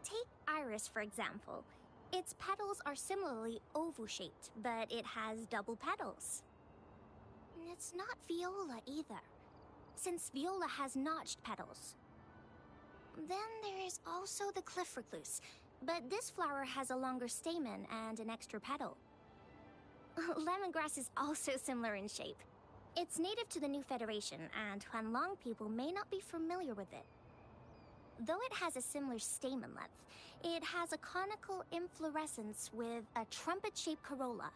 Take iris, for example. Its petals are similarly oval-shaped, but it has double petals. It's not viola either, since viola has notched petals. Then there is also the cliff recluse, but this flower has a longer stamen and an extra petal. Lemongrass is also similar in shape. It's native to the New Federation, and Huanlong people may not be familiar with it. Though it has a similar stamen length, it has a conical inflorescence with a trumpet-shaped corolla.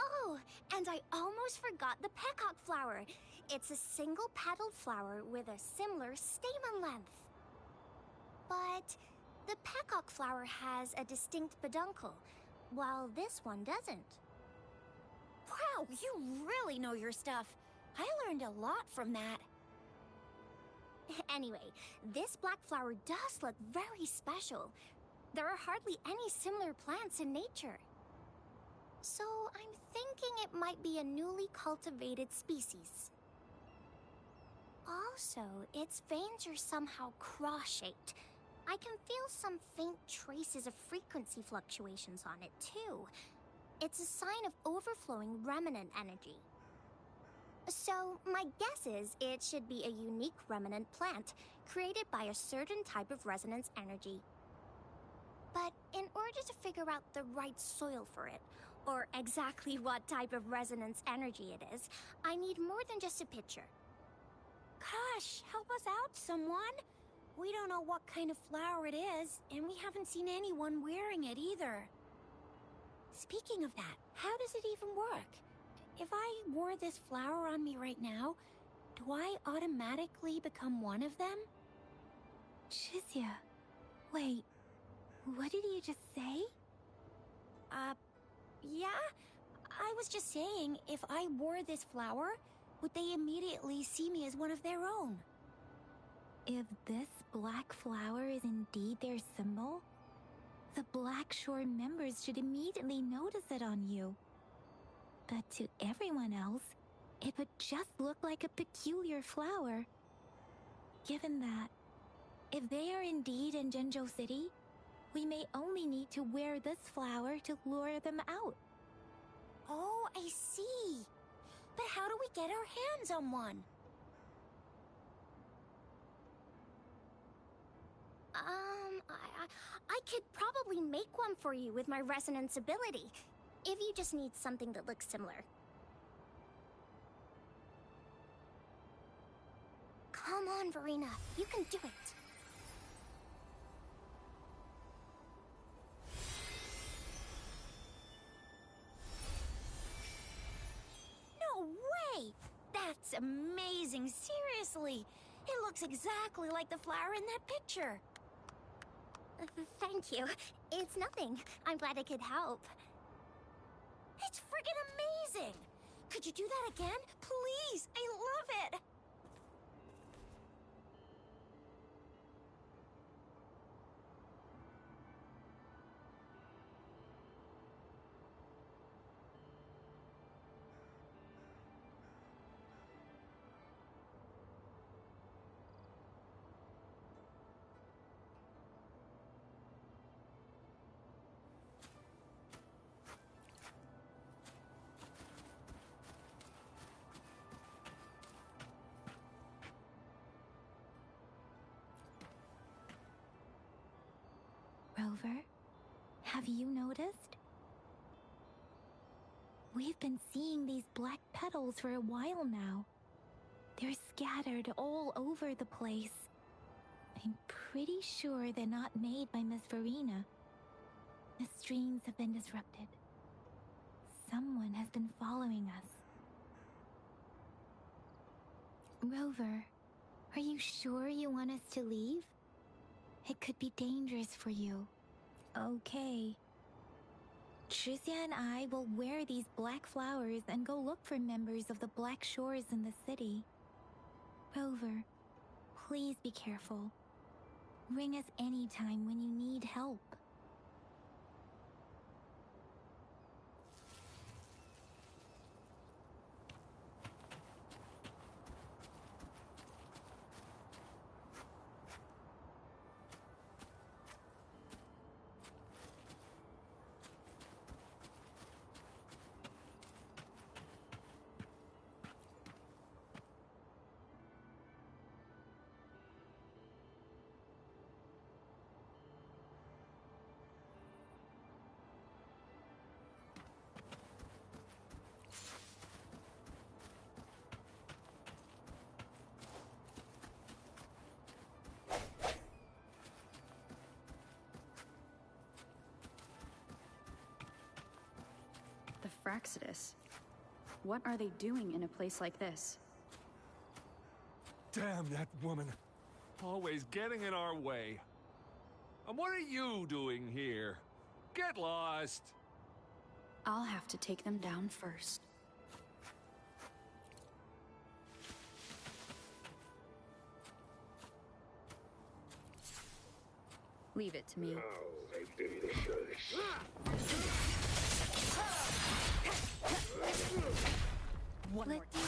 Oh, and I almost forgot the peacock flower. It's a single-petaled flower with a similar stamen length. But the peacock flower has a distinct peduncle, while this one doesn't. Wow, you really know your stuff. I learned a lot from that. Anyway, this black flower does look very special. There are hardly any similar plants in nature. So I'm thinking it might be a newly cultivated species. Also, its veins are somehow cross-shaped. I can feel some faint traces of frequency fluctuations on it, too. It's a sign of overflowing remnant energy. So, my guess is it should be a unique remnant plant, created by a certain type of resonance energy. But in order to figure out the right soil for it, or exactly what type of resonance energy it is, I need more than just a picture. Gosh, help us out, someone. We don't know what kind of flower it is, and we haven't seen anyone wearing it either. Speaking of that, how does it even work? If I wore this flower on me right now, do I automatically become one of them? Chixia, wait, what did you just say? Yeah? I was just saying, if I wore this flower, would they immediately see me as one of their own? If this black flower is indeed their symbol, the Black Shore members should immediately notice it on you. But to everyone else, it would just look like a peculiar flower. Given that, if they are indeed in Jinzhou City, we may only need to wear this flower to lure them out. Oh, I see. But how do we get our hands on one? I could probably make one for you with my resonance ability, if you just need something that looks similar. Come on, Verena, you can do it. No way! That's amazing, seriously! It looks exactly like the flower in that picture. Thank you. It's nothing. I'm glad I could help. It's friggin' amazing! Could you do that again? Please! I love it! Rover. Have you noticed? We've been seeing these black petals for a while now. They're scattered all over the place. I'm pretty sure they're not made by Miss Verena. The streams have been disrupted. Someone has been following us. Rover, are you sure you want us to leave? It could be dangerous for you. Okay. Tricia and I will wear these black flowers and go look for members of the Black Shores in the city. Rover, please be careful. Ring us anytime when you need help. The Fraxidus. What are they doing in a place like this? Damn that woman. Always getting in our way. And what are you doing here? Get lost! I'll have to take them down first. Leave it to me. One more time.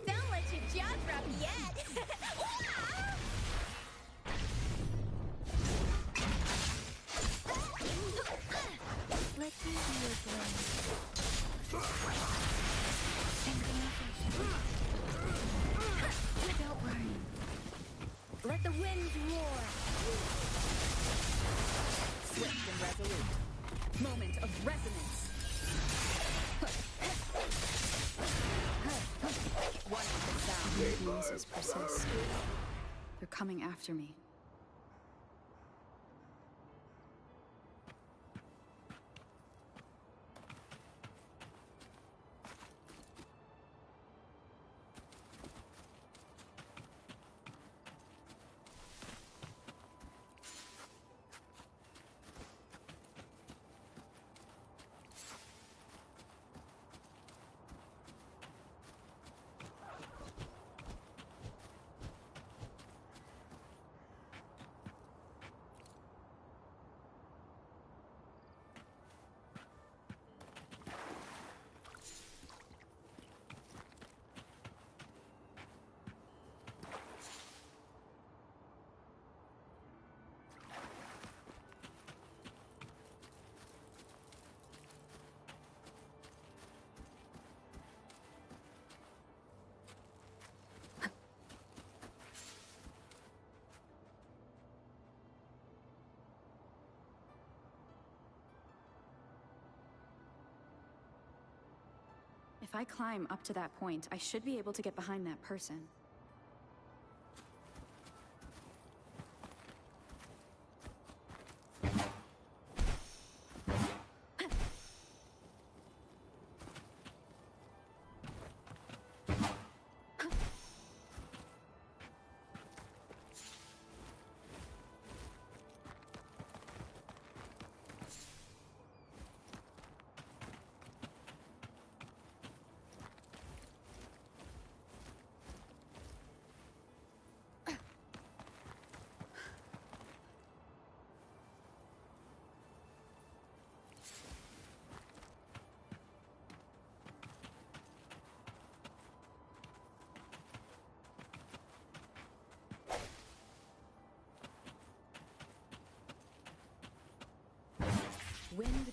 Don't let your jaw drop yet. Let me be your blade. Don't worry. Let the winds roar. Swift and resolute. Moment of resonance. Wonderful sound. Noises persist. They're coming after me. If I climb up to that point, I should be able to get behind that person.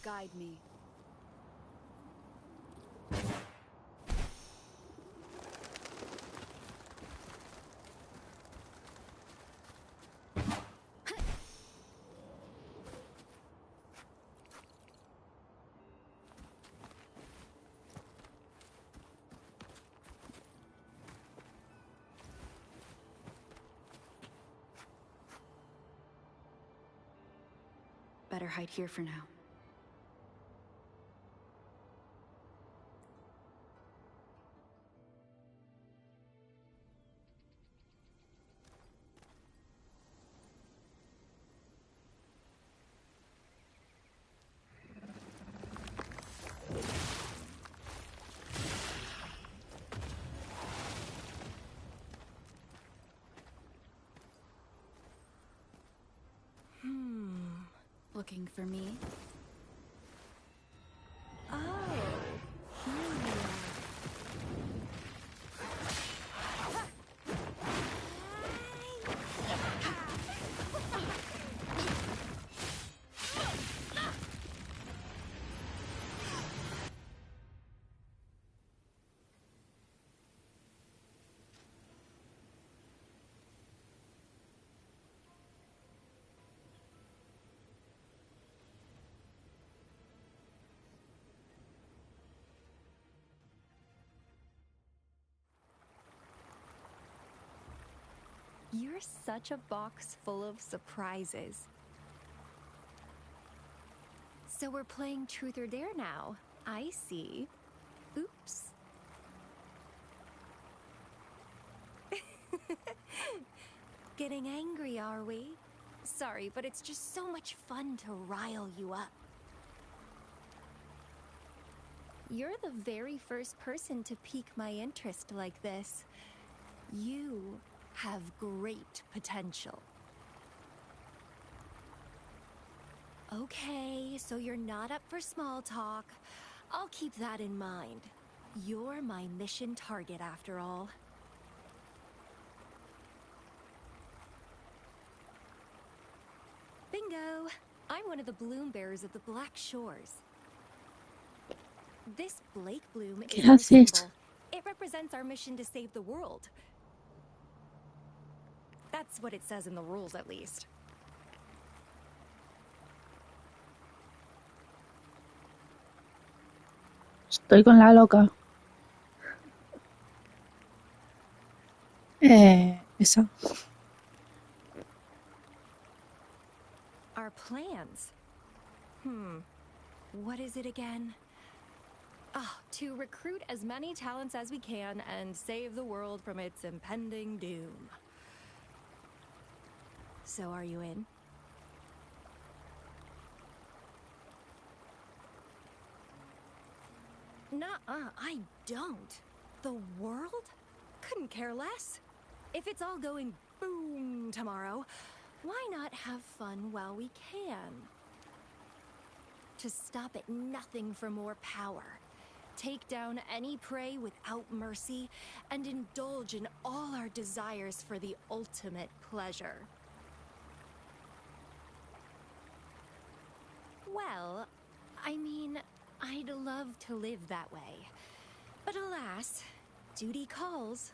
guide me. Better hide here for now. Looking for me? Oh, here you are. You're such a box full of surprises. So we're playing Truth or Dare now. I see. Oops. Getting angry, are we? Sorry, but it's just so much fun to rile you up. You're the very first person to pique my interest like this. You have great potential. Okay, so you're not up for small talk. I'll keep that in mind. You're my mission target after all. Bingo! I'm one of the bloom bearers of the Black Shores. This Blake bloom is our Gracias. symbol. It represents our mission to save the world. That's what it says in the rules, at least. Estoy con la loca. Esa. Our plans? What is it again? To recruit as many talents as we can and save the world from its impending doom. So are you in? Nuh-uh, I don't. The world? Couldn't care less. If it's all going boom tomorrow, why not have fun while we can? To stop at nothing for more power. Take down any prey without mercy, and indulge in all our desires for the ultimate pleasure. Well, I mean, I'd love to live that way. But alas, duty calls.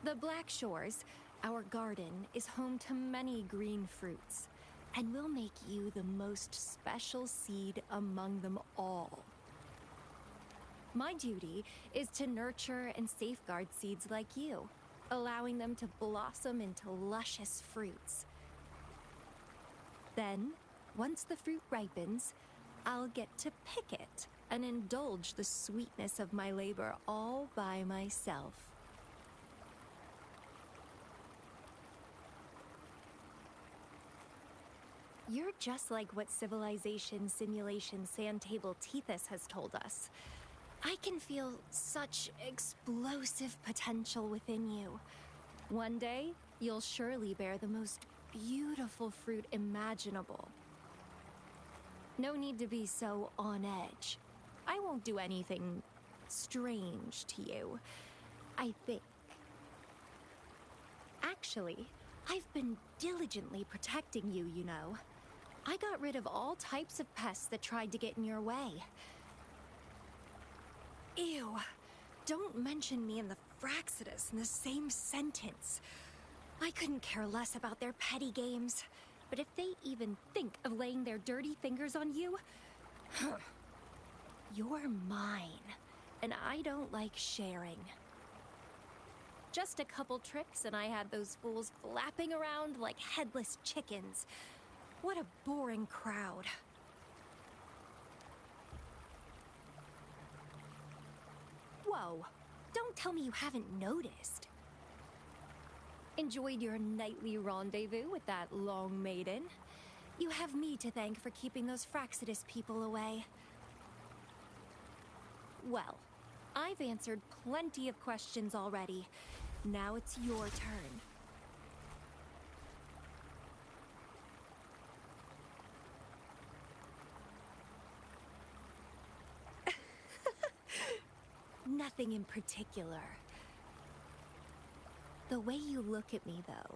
The Black Shores, our garden, is home to many green fruits, and we'll make you the most special seed among them all. My duty is to nurture and safeguard seeds like you, allowing them to blossom into luscious fruits. Then, once the fruit ripens, I'll get to pick it and indulge the sweetness of my labor all by myself. You're just like what Civilization Simulation Sandtable Tethys has told us. I can feel such explosive potential within you. One day, you'll surely bear the most beautiful fruit imaginable. No need to be so on edge. I won't do anything strange to you, I think. Actually, I've been diligently protecting you, you know. I got rid of all types of pests that tried to get in your way. Ew. Don't mention me and the Fraxidus in the same sentence. I couldn't care less about their petty games. But if they even think of laying their dirty fingers on you, you're mine. And I don't like sharing. Just a couple tricks and I had those fools flapping around like headless chickens. What a boring crowd. Whoa, don't tell me you haven't noticed. Enjoyed your nightly rendezvous with that long maiden? You have me to thank for keeping those Fraxidus people away. Well, I've answered plenty of questions already. Now it's your turn. Nothing in particular. The way you look at me, though,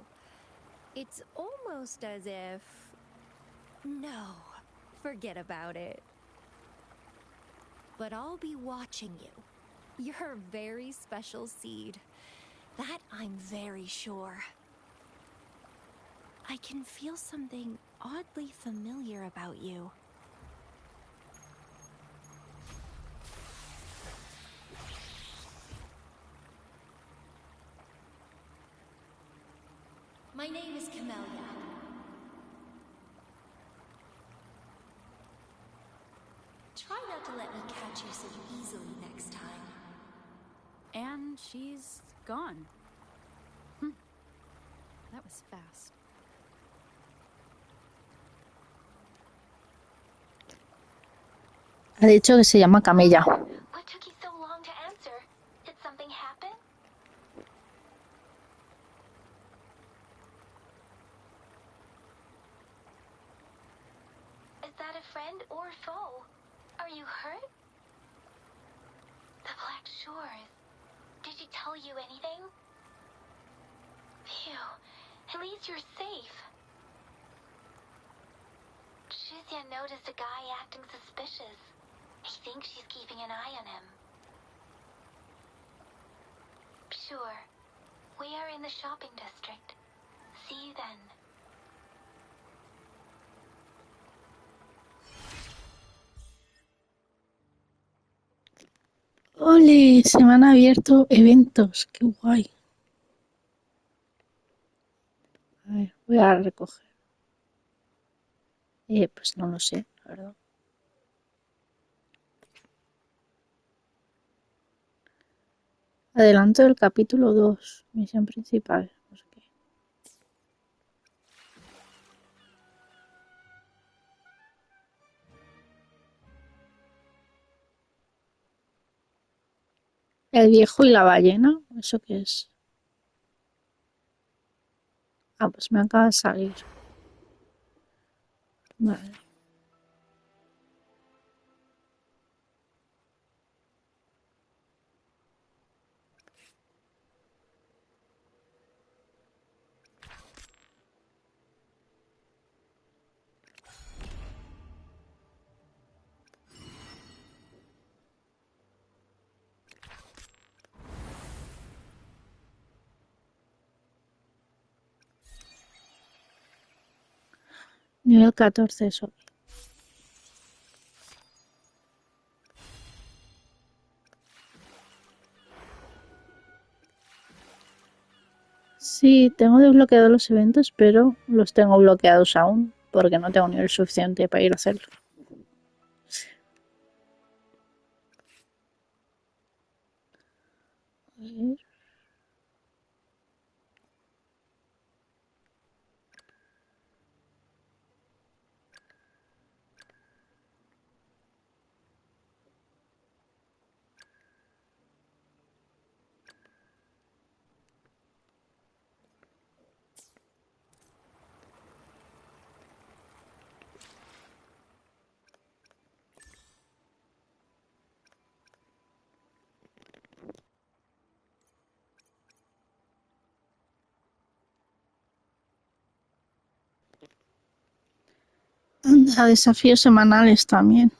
it's almost as if... No, forget about it. But I'll be watching you. You're a very special seed. That I'm very sure. I can feel something oddly familiar about you. My name is Camellia. Try not to let me catch you so easily next time. And she's gone. That was fast. Ha dicho que se llama Camella. What took you so long to answer? Did something happen? Is that a friend or foe? Are you hurt? The Black Shores. Did she tell you anything? Phew. At least you're safe. Shuzia noticed a guy acting suspicious. He thinks she's keeping an eye on him. Sure. We are in the shopping district. See you then. ¡Ole! Se me han abierto eventos. ¡Qué guay! A ver, voy a recoger. Pues no lo sé, la verdad. Adelanto del capítulo 2. Misión principal. No sé qué. El viejo y la ballena. ¿Eso qué es? Ah, pues me acaba de salir. Vale. Nivel 14, eso. Sí, tengo desbloqueados los eventos, pero los tengo bloqueados aún, porque no tengo nivel suficiente para ir a hacerlo. A ver. A desafíos semanales también.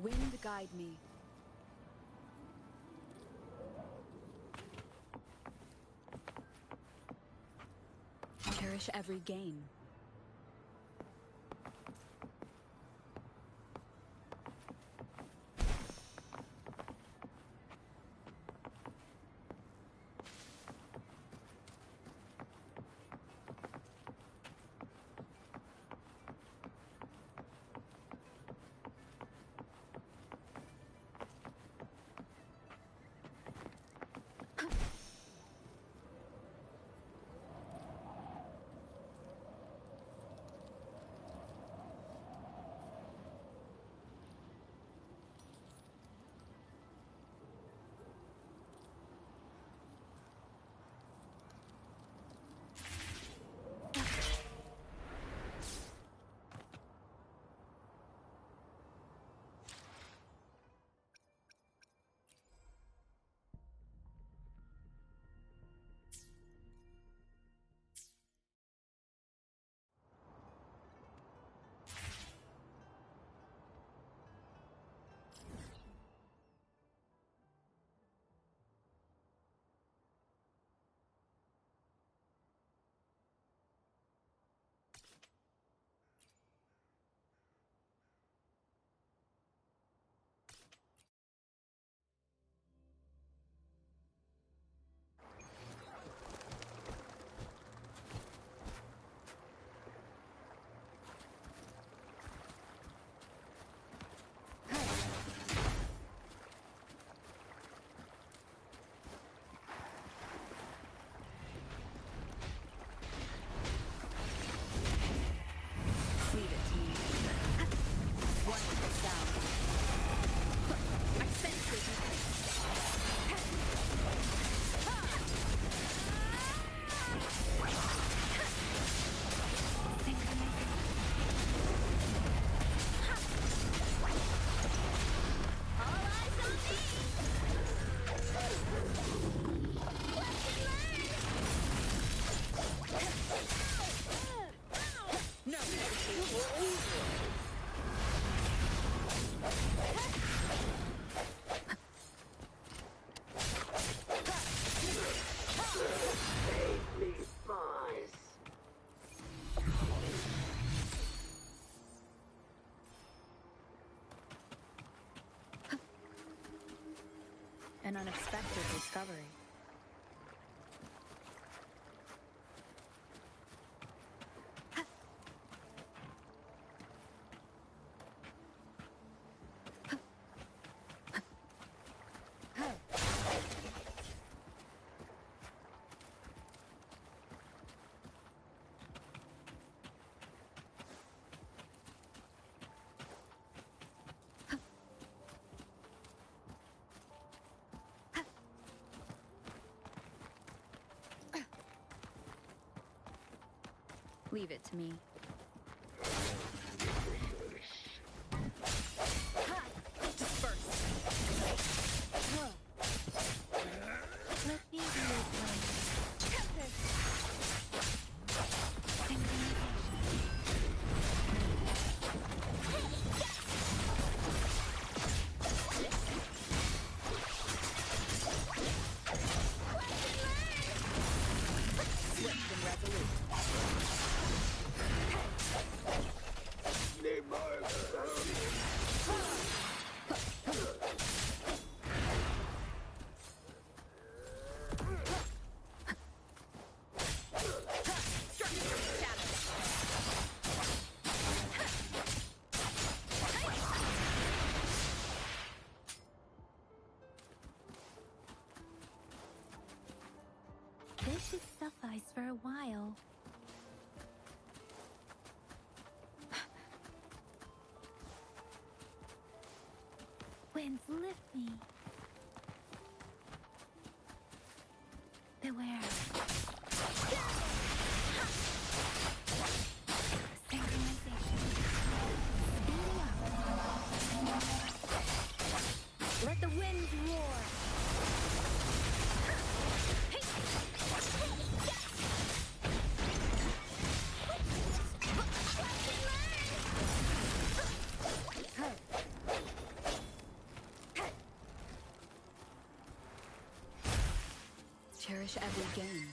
Wind guide me. Cherish every gain. An unexpected discovery. Leave it to me. This should suffice for a while. Winds lift me. Beware. Synchronization. Speeding up. Let the winds roar. Cherish every game.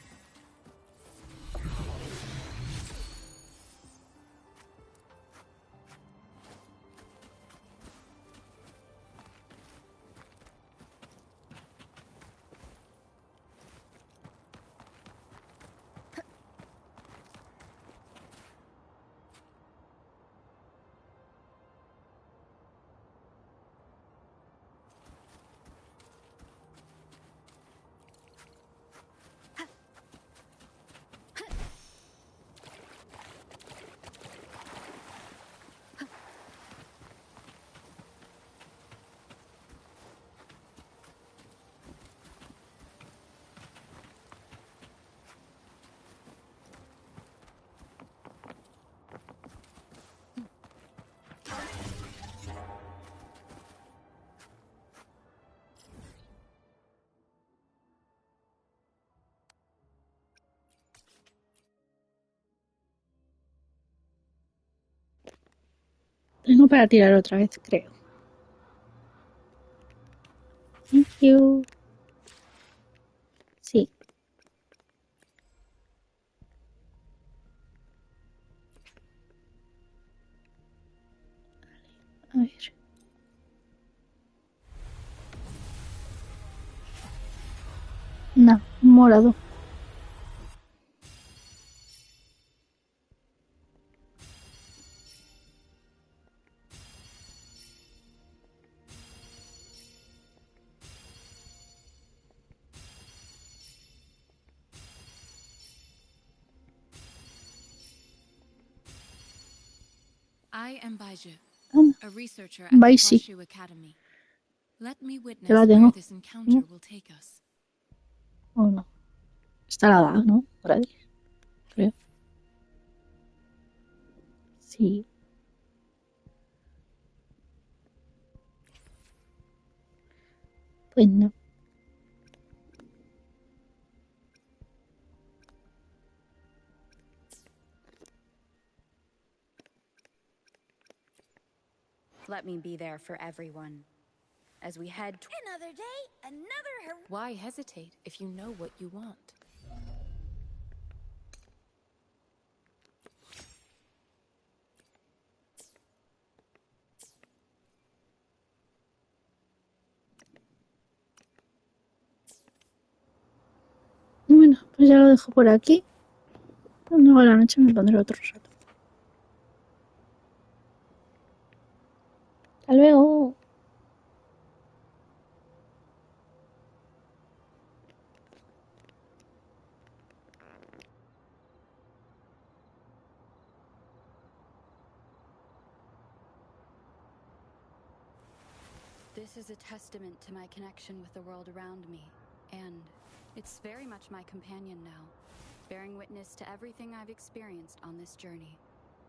Tengo para tirar otra vez, creo. Thank you. Sí. A ver. No, morado. I am Baiju, a researcher at Baixi. the Huashu Academy. Let me witness Yo la where tengo. this encounter will take us. Oh, no. Está la da, ¿no? Gratis. Creo. Sí. Pues no. Let me be there for everyone. As we head Another day, another Why hesitate if you know what you want? Pues ya lo dejo por aquí. Luego a la noche me pondré otro rato. Hasta luego. This is a testament to my connection with the world around me, and it's very much my companion now, bearing witness to everything I've experienced on this journey.